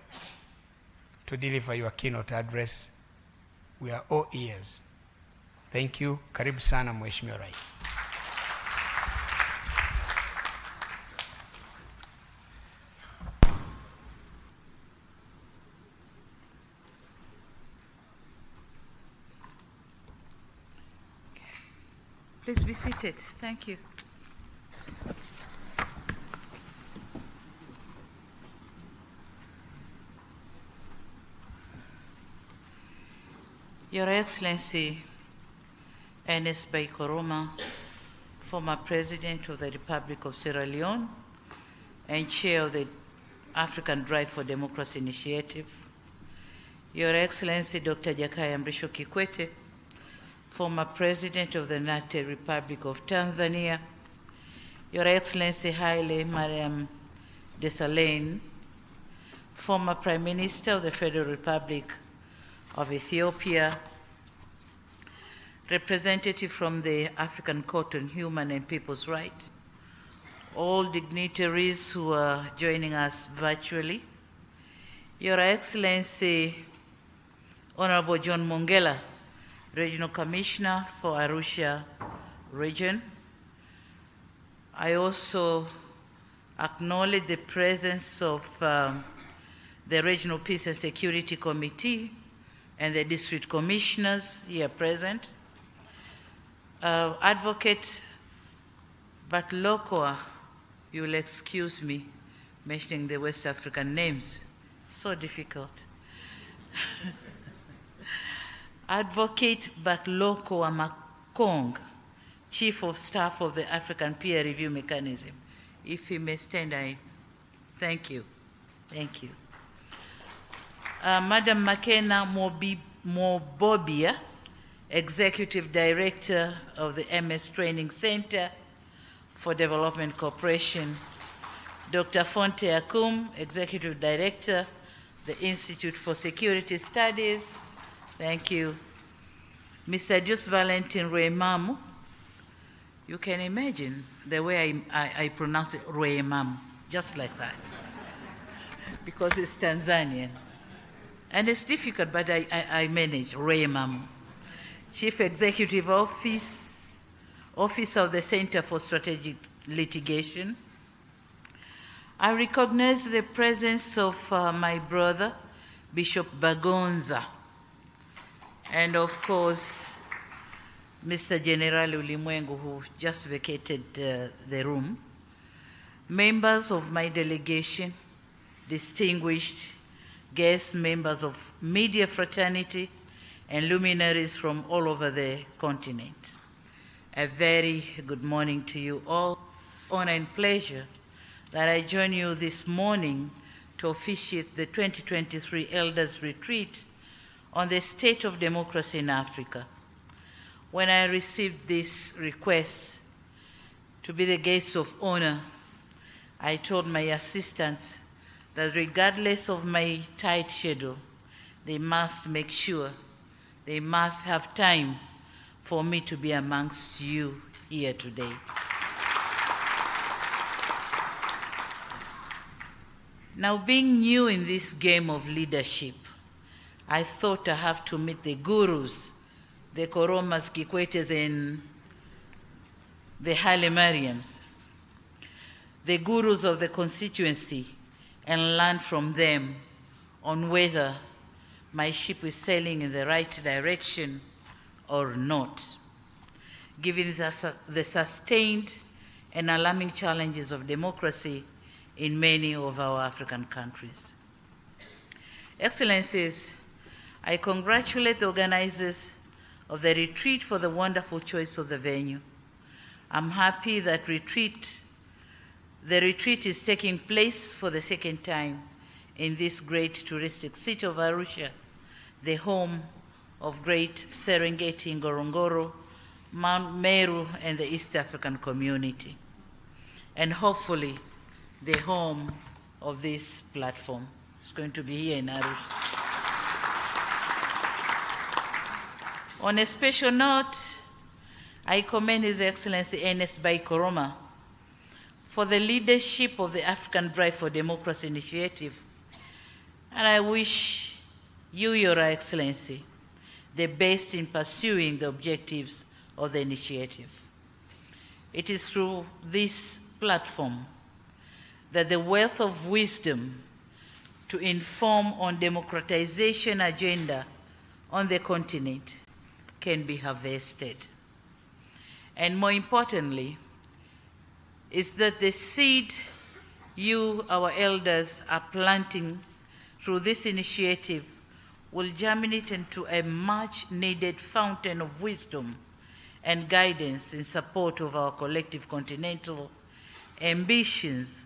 to deliver your keynote address. We are all ears. Thank you. Karibu sana Mheshimiwa Rais. Please be seated. Thank you. Your Excellency, Ernest Bai Koroma, former President of the Republic of Sierra Leone and Chair of the African Drive for Democracy Initiative, Your Excellency Dr. Jakaya Mrisho Kikwete, former President of the United Republic of Tanzania, Your Excellency Haile Mariam Desalegn, former Prime Minister of the Federal Republic of Ethiopia, representative from the African Court on Human and People's Rights, all dignitaries who are joining us virtually, Your Excellency Honorable John Mongela, Regional Commissioner for Arusha Region. I also acknowledge the presence of the Regional Peace and Security Committee and the district commissioners here present. Advocate Batlokoa, you will excuse me mentioning the West African names, so difficult. Advocate Batlokoa Makong, Chief of Staff of the African Peer Review Mechanism. If he may stand, I thank you. Thank you. Madam Makena Mobobia, Executive Director of the MS Training Center for Development Cooperation. Dr. Fonte Akum, Executive Director, the Institute for Security Studies. Thank you. Mr. Jus Valentin Ruemamu, you can imagine the way I pronounce it, Ruemamu, just like that, because it's Tanzanian. And it's difficult, but I manage, Ruemamu. Chief Executive Officer of the Center for Strategic Litigation. I recognize the presence of my brother, Bishop Bagonza, and of course, Mr. General Ulimwengu, who just vacated the room, members of my delegation, distinguished guests, members of media fraternity, and luminaries from all over the continent. A very good morning to you all. Honor and pleasure that I join you this morning to officiate the 2023 Elders Retreat on the state of democracy in Africa. When I received this request to be the guest of honor, I told my assistants that regardless of my tight schedule, they must make sure, they must have time for me to be amongst you here today. Now, being new in this game of leadership, I thought I have to meet the gurus, the Koromas, Kikwetes, and the Haile Mariams, the gurus of the constituency, and learn from them on whether my ship is sailing in the right direction or not, given the sustained and alarming challenges of democracy in many of our African countries. Excellencies, I congratulate the organizers of the retreat for the wonderful choice of the venue. I'm happy that the retreat is taking place for the second time in this great touristic city of Arusha, the home of great Serengeti, Ngorongoro, Mount Meru, and the East African community, and hopefully the home of this platform. It's going to be here in Arusha. On a special note, I commend His Excellency Ernest Bai Koroma for the leadership of the African Drive for Democracy Initiative, and I wish you, Your Excellency, the best in pursuing the objectives of the initiative. It is through this platform that the wealth of wisdom to inform on democratization agenda on the continent can be harvested. And more importantly, is that the seed you, our elders, are planting through this initiative will germinate into a much-needed fountain of wisdom and guidance in support of our collective continental ambitions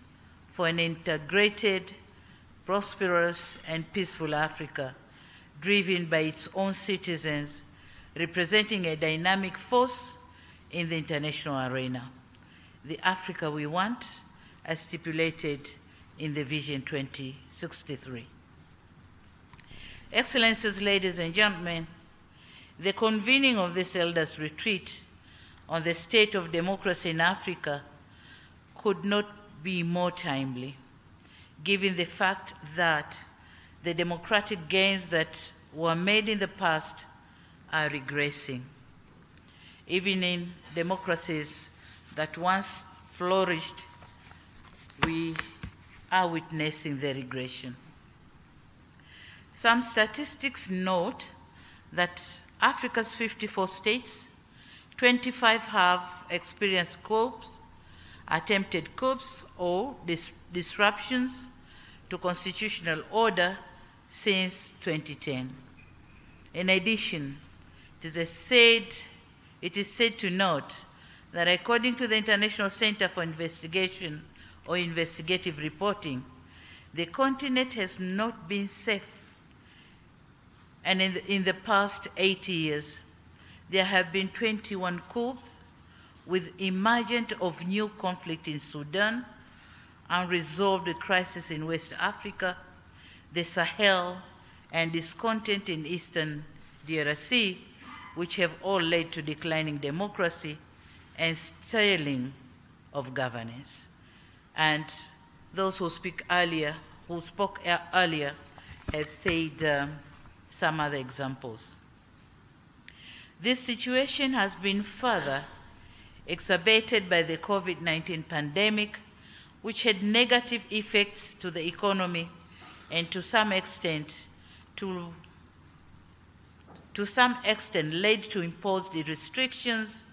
for an integrated prosperous, and peaceful Africa, driven by its own citizens, representing a dynamic force in the international arena. The Africa we want, as stipulated in the Vision 2063. Excellencies, ladies and gentlemen, the convening of this elders' retreat on the state of democracy in Africa could not be more timely, given the fact that the democratic gains that were made in the past are regressing. Even in democracies that once flourished, we are witnessing the regression. Some statistics note that Africa's 54 states, 25 have experienced coups, attempted coups, or disruptions to constitutional order since 2010. In addition, it is said to note that according to the International Center for Investigation or Investigative Reporting, the continent has not been safe. And in the past 80 years, there have been 21 coups, with emergence of new conflict in Sudan, unresolved crisis in West Africa, the Sahel, and discontent in Eastern DRC, which have all led to declining democracy and stalling of governance. And those who spoke earlier have said some other examples. This situation has been further exacerbated by the COVID-19 pandemic, which had negative effects to the economy and to some extent led to imposed restrictions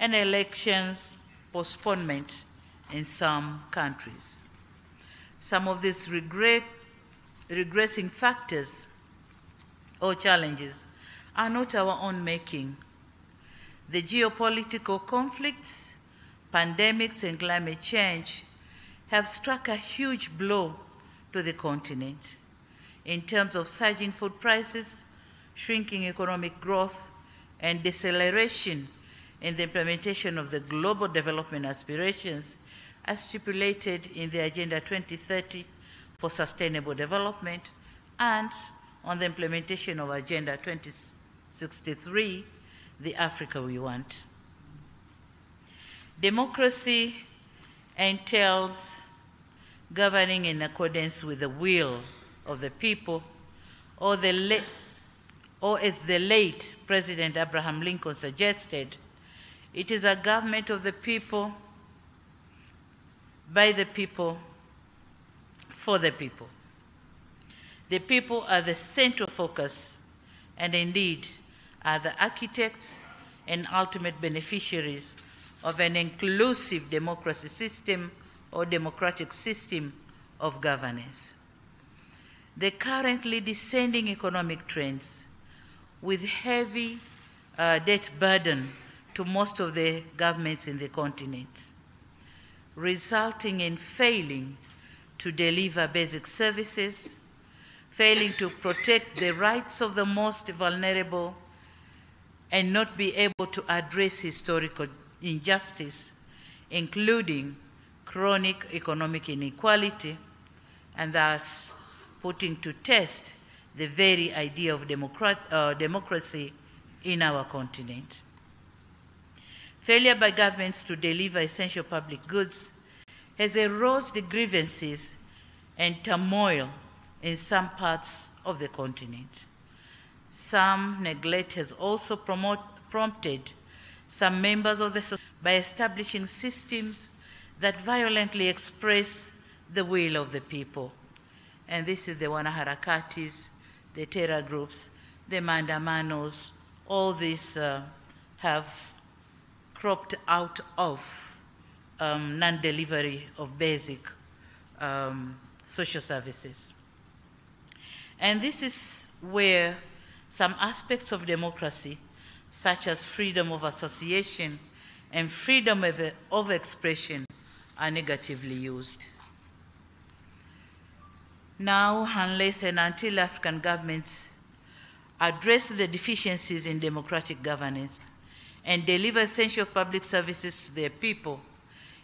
and elections postponement in some countries. Some of these regressing factors or challenges are not our own making. The geopolitical conflicts, pandemics, and climate change have struck a huge blow to the continent in terms of surging food prices, shrinking economic growth, and deceleration in the implementation of the global development aspirations as stipulated in the Agenda 2030 for Sustainable Development and on the implementation of Agenda 2063, the Africa we want. Democracy entails governing in accordance with the will of the people, or as the late President Abraham Lincoln suggested, it is a government of the people, by the people, for the people. The people are the central focus and indeed are the architects and ultimate beneficiaries of an inclusive democracy system or democratic system of governance. The currently descending economic trends with heavy debt burden to most of the governments in the continent, resulting in failing to deliver basic services, failing to protect the rights of the most vulnerable, and not be able to address historical injustice, including chronic economic inequality, and thus putting to test the very idea of democracy in our continent. Failure by governments to deliver essential public goods has eroded the grievances and turmoil in some parts of the continent. Some neglect has also prompted some members of the society by establishing systems that violently express the will of the people. And this is the wanaharakatis, the terror groups, the mandamanos, all these have cropped out of non-delivery of basic social services. And this is where some aspects of democracy, such as freedom of association and freedom of expression, are negatively used. Now, unless and until African governments address the deficiencies in democratic governance and deliver essential public services to their people,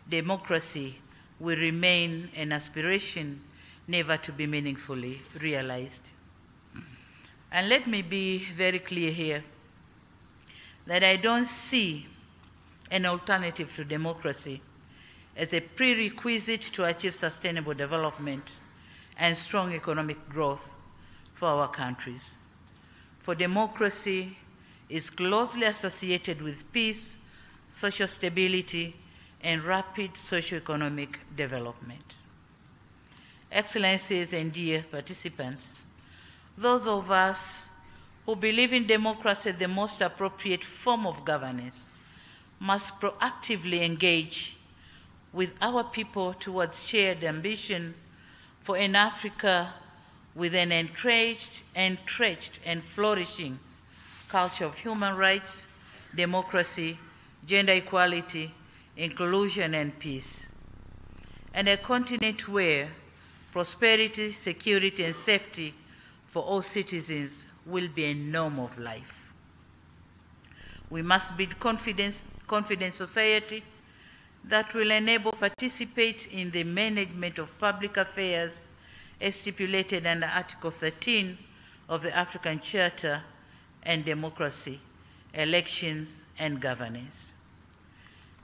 democracy will remain an aspiration never to be meaningfully realized. And let me be very clear here that I don't see an alternative to democracy as a prerequisite to achieve sustainable development and strong economic growth for our countries. For democracy is closely associated with peace, social stability, and rapid socioeconomic development. Excellencies and dear participants, those of us who believe in democracy as the most appropriate form of governance must proactively engage with our people towards shared ambition for an Africa with an entrenched, and flourishing culture of human rights, democracy, gender equality, inclusion, and peace, and a continent where prosperity, security, and safety for all citizens will be a norm of life. We must build confident society that will enable participate in the management of public affairs as stipulated under Article 13 of the African Charter and democracy, elections, and governance.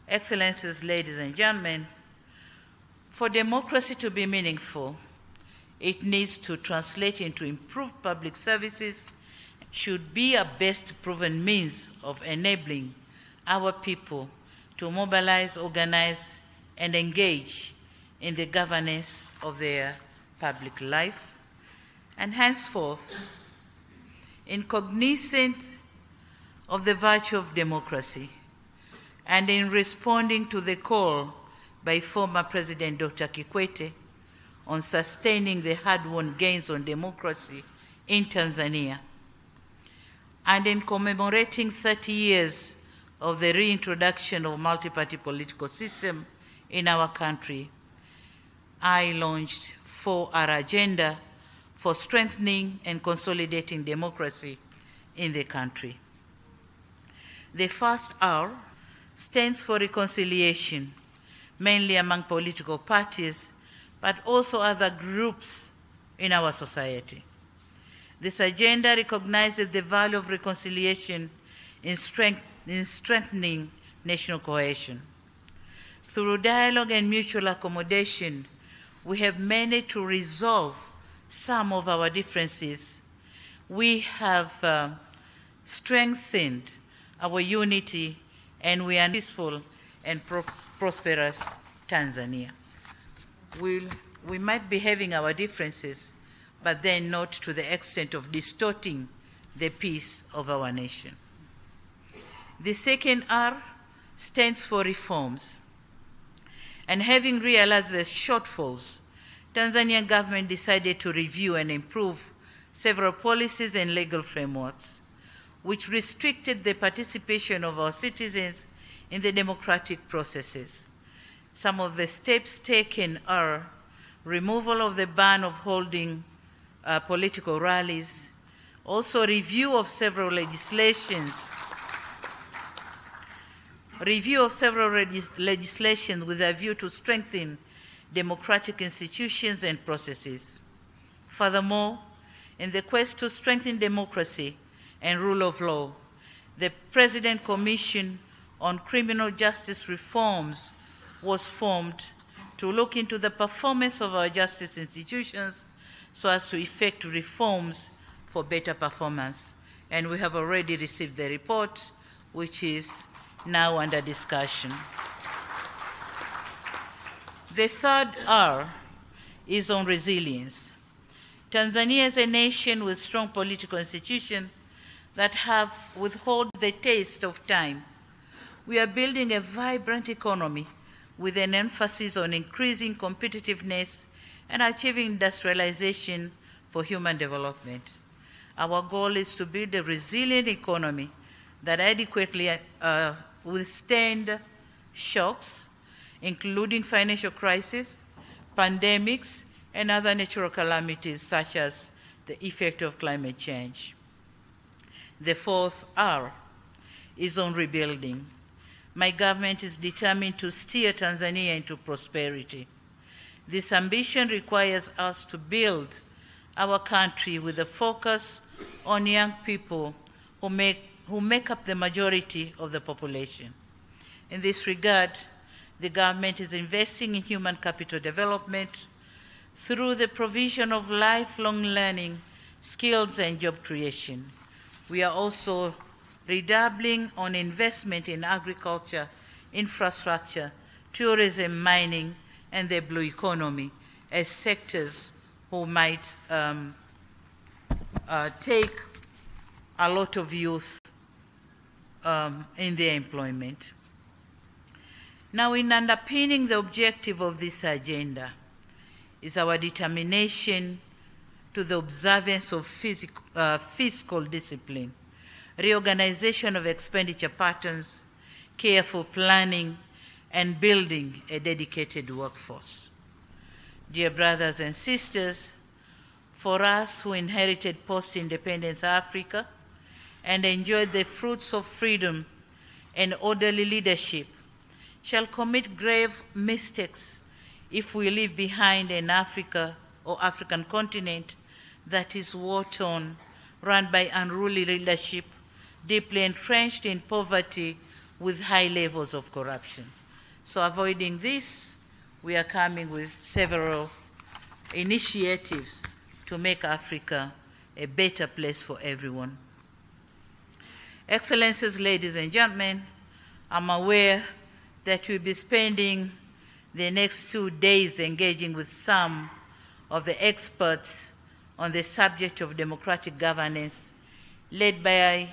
Excellencies, ladies and gentlemen, for democracy to be meaningful, it needs to translate into improved public services, should be a best proven means of enabling our people to mobilize, organize, and engage in the governance of their public life. And henceforth, in cognizant of the virtue of democracy, and in responding to the call by former President Dr. Kikwete on sustaining the hard-won gains on democracy in Tanzania, and in commemorating 30 years of the reintroduction of multi-party political system in our country, I launched 4R Agenda for strengthening and consolidating democracy in the country. The first R stands for reconciliation, mainly among political parties, but also other groups in our society. This agenda recognizes the value of reconciliation in strengthening national cohesion. Through dialogue and mutual accommodation, we have managed to resolve some of our differences. We have strengthened our unity, and we are peaceful and prosperous Tanzania. We might be having our differences, but then not to the extent of distorting the peace of our nation. The second R stands for reforms. And having realized the shortfalls, Tanzanian government decided to review and improve several policies and legal frameworks, which restricted the participation of our citizens in the democratic processes. Some of the steps taken are removal of the ban of holding political rallies, also review of several legislations with a view to strengthen democratic institutions and processes. Furthermore, in the quest to strengthen democracy and rule of law, the President Commission on Criminal Justice Reforms was formed to look into the performance of our justice institutions so as to effect reforms for better performance. And we have already received the report, which is now under discussion. The third R is on resilience. Tanzania is a nation with strong political institutions that have withheld the taste of time. We are building a vibrant economy with an emphasis on increasing competitiveness and achieving industrialization for human development. Our goal is to build a resilient economy that adequately withstand shocks, including financial crisis, pandemics, and other natural calamities such as the effect of climate change. The fourth R is on rebuilding. My government is determined to steer Tanzania into prosperity. This ambition requires us to build our country with a focus on young people who make up the majority of the population. In this regard, the government is investing in human capital development through the provision of lifelong learning, skills, and job creation. We are also redoubling on investment in agriculture, infrastructure, tourism, mining, and the blue economy as sectors who might take a lot of youth in their employment. Now, in underpinning the objective of this agenda is our determination to the observance of fiscal discipline, reorganization of expenditure patterns, careful planning, and building a dedicated workforce. Dear brothers and sisters, for us who inherited post-independence Africa and enjoyed the fruits of freedom and orderly leadership, shall commit grave mistakes if we leave behind an Africa or African continent that is war-torn, run by unruly leadership, deeply entrenched in poverty with high levels of corruption. So avoiding this, we are coming with several initiatives to make Africa a better place for everyone. Excellencies, ladies and gentlemen, I'm aware that we'll be spending the next 2 days engaging with some of the experts on the subject of democratic governance, led by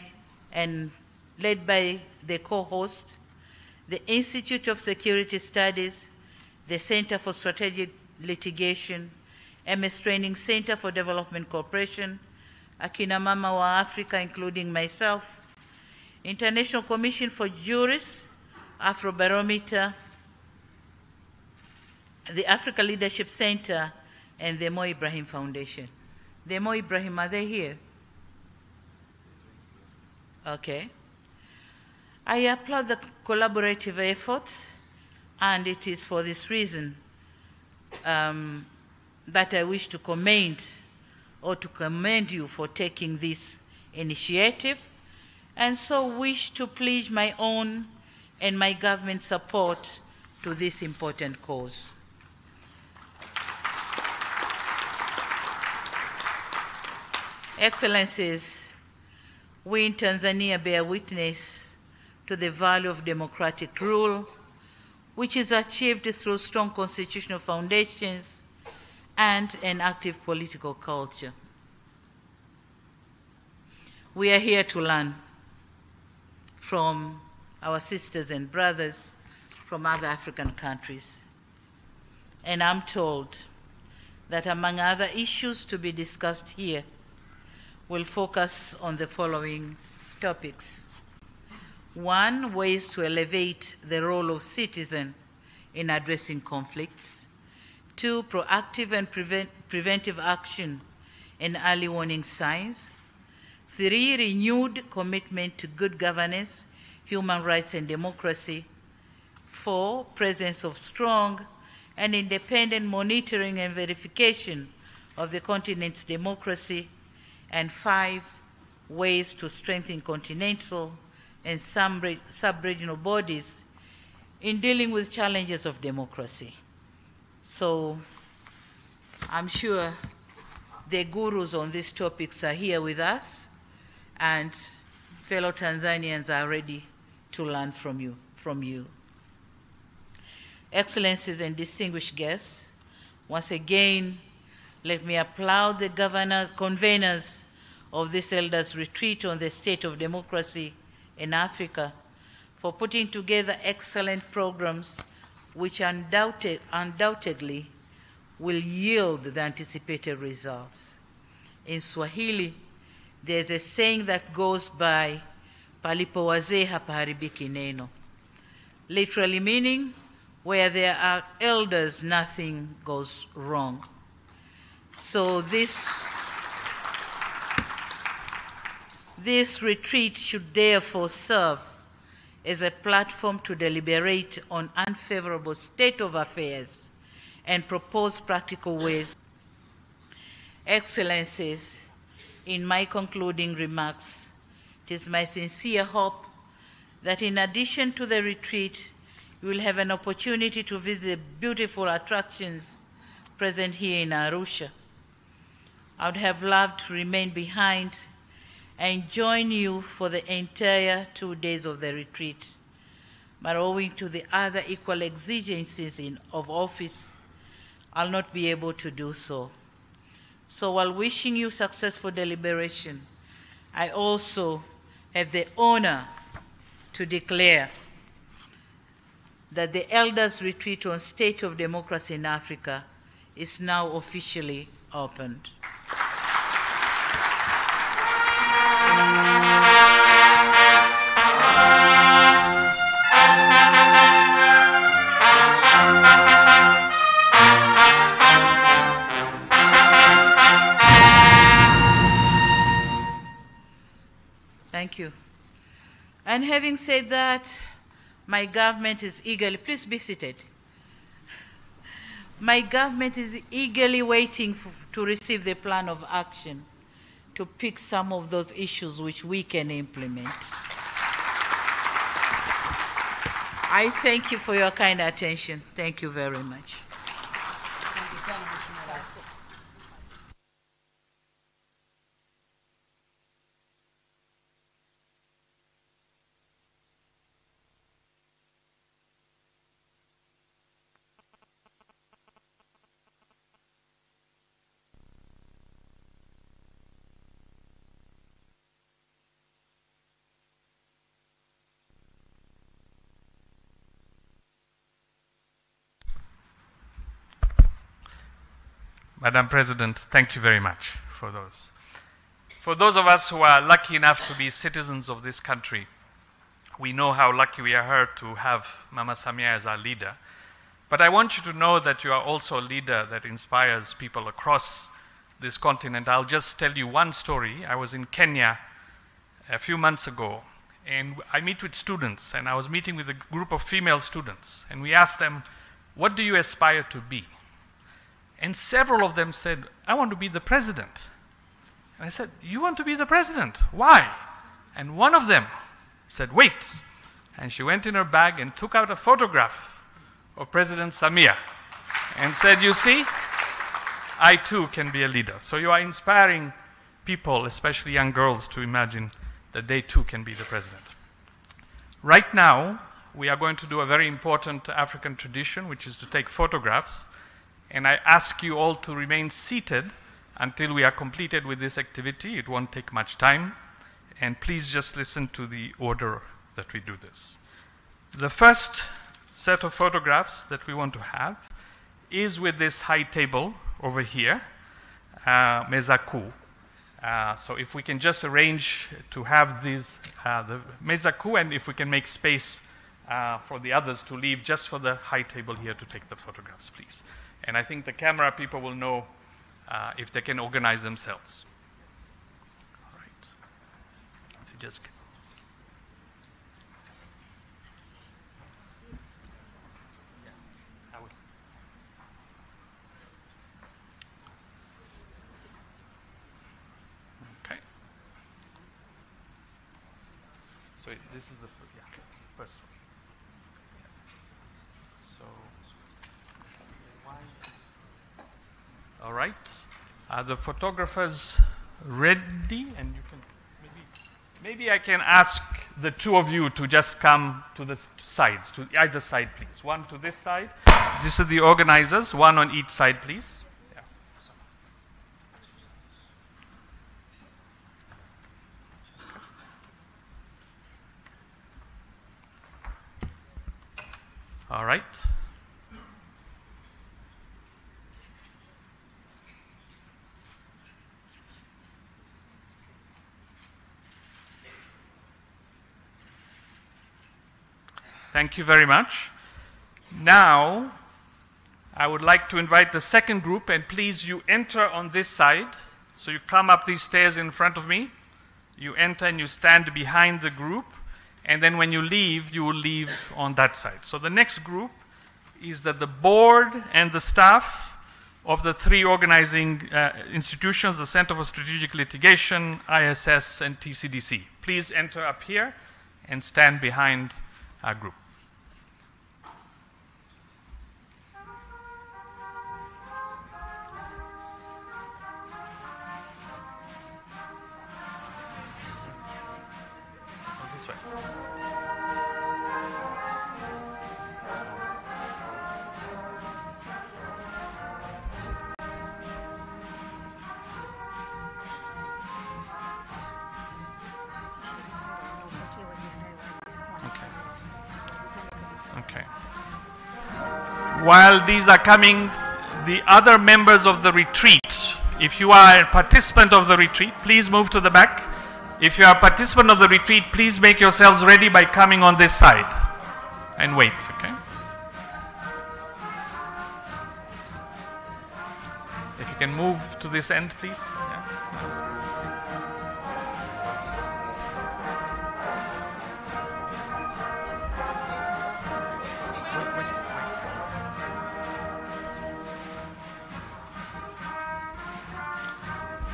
the co-host, the Institute of Security Studies, the Center for Strategic Litigation, MS Training Center for Development Cooperation, Akina Mama wa Africa, including myself, International Commission for Jurists, Afrobarometer, the Africa Leadership Center, and the Mo Ibrahim Foundation. The Mo Ibrahim, are they here? Okay. I applaud the collaborative efforts, and it is for this reason that I wish to commend you for taking this initiative, and so wish to pledge my own and my government support to this important cause. Excellencies, we in Tanzania bear witness to the value of democratic rule, which is achieved through strong constitutional foundations and an active political culture. We are here to learn from our sisters and brothers from other African countries. And I'm told that among other issues to be discussed here, we'll focus on the following topics. 1, ways to elevate the role of citizen in addressing conflicts. 2, proactive and preventive action and early warning signs. 3, renewed commitment to good governance, human rights, and democracy. 4, presence of strong and independent monitoring and verification of the continent's democracy. And 5, ways to strengthen continental and sub-regional bodies in dealing with challenges of democracy. So I'm sure the gurus on these topics are here with us, and fellow Tanzanians are ready to learn from you. Excellencies and distinguished guests, once again, let me applaud the conveners of this elders' retreat on the state of democracy in Africa for putting together excellent programs which undoubtedly will yield the anticipated results. In Swahili, there's a saying that goes by, palipo wazee hapaharibiki neno, literally meaning, where there are elders, nothing goes wrong. So this retreat should therefore serve as a platform to deliberate on unfavorable state of affairs and propose practical ways. Excellencies, in my concluding remarks, it is my sincere hope that in addition to the retreat, you will have an opportunity to visit the beautiful attractions present here in Arusha. I would have loved to remain behind and join you for the entire 2 days of the retreat, but owing to the other equal exigencies of office, I'll not be able to do so. So while wishing you successful deliberation, I also have the honor to declare that the Elders' Retreat on State of Democracy in Africa is now officially opened. Thank you. And having said that, my government is eagerly, please be seated. My government is eagerly waiting to receive the plan of action to pick some of those issues which we can implement. I thank you for your kind attention. Thank you very much. Madam President, thank you very much for those. For those of us who are lucky enough to be citizens of this country, we know how lucky we are to have Mama Samia as our leader. But I want you to know that you are also a leader that inspires people across this continent. I'll just tell you one story. I was in Kenya a few months ago, and I meet with students, and I was meeting with a group of female students, and we asked them, what do you aspire to be? And several of them said, I want to be the president. And I said, you want to be the president? Why? And one of them said, wait. And she went in her bag and took out a photograph of President Samia and said, you see, I too can be a leader. So you are inspiring people, especially young girls, to imagine that they too can be the president. Right now, we are going to do a very important African tradition, which is to take photographs. And I ask you all to remain seated until we are completed with this activity. It won't take much time. And please just listen to the order that we do this. The first set of photographs that we want to have is with this high table over here, meza kuu. So if we can just arrange to have these, the meza kuu, and if we can make space for the others to leave just for the high table here to take the photographs, please. And I think the camera people will know if they can organize themselves. All right. So just okay. So this is the first one. All right. Are the photographers ready? And you can maybe I can ask the two of you to just come to the sides, to either side, please. One to this side. This is the organizers. One on each side, please. Yeah. All right. Thank you very much. Now, I would like to invite the second group, and please, you enter on this side. So you come up these stairs in front of me, you enter and you stand behind the group, and then when you leave, you will leave on that side. So the next group is that the board and the staff of the three organizing institutions, the Center for Strategic Litigation, ISS, and TCDC. Please enter up here and stand behind our group. Okay. While these are coming, the other members of the retreat, if you are a participant of the retreat, please move to the back. If you are a participant of the retreat, please make yourselves ready by coming on this side and wait, okay? If you can move to this end, please.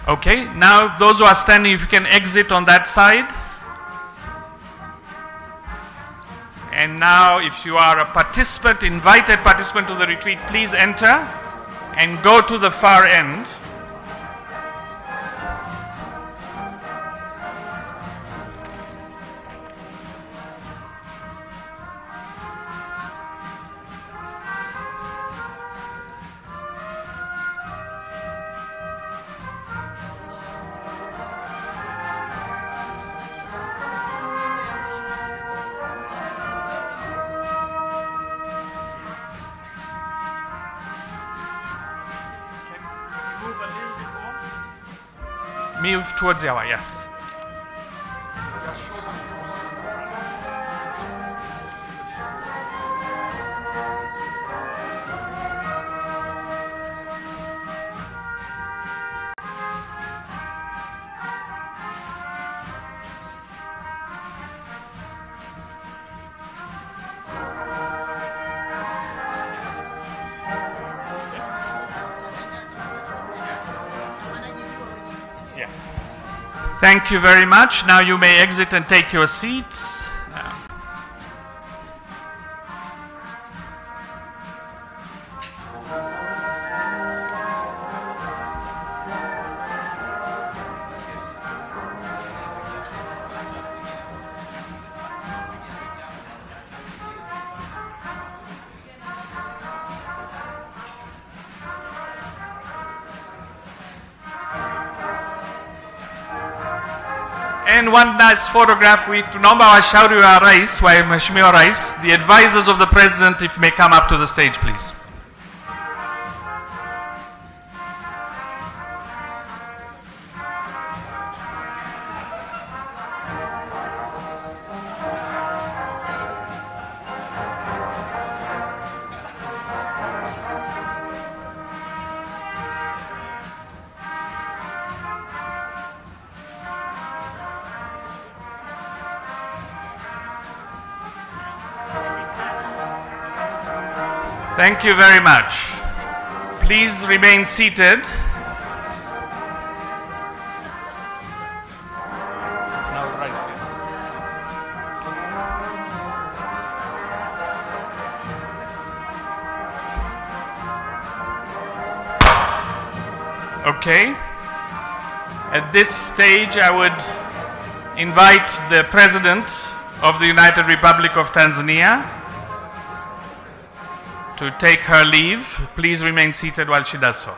Okay, now those who are standing, if you can exit on that side. And now if you are a participant, invited participant to the retreat, please enter and go to the far end. Move towards Yawa, yes. Thank you very much. Now you may exit and take your seats. And one nice photograph with tunaomba washauri wa Rais, wa Mheshimiwa Rais, the advisors of the President, if may come up to the stage, please. Thank you very much. Please remain seated. Okay. At this stage, I would invite the President of the United Republic of Tanzania to take her leave. Please remain seated while she does so.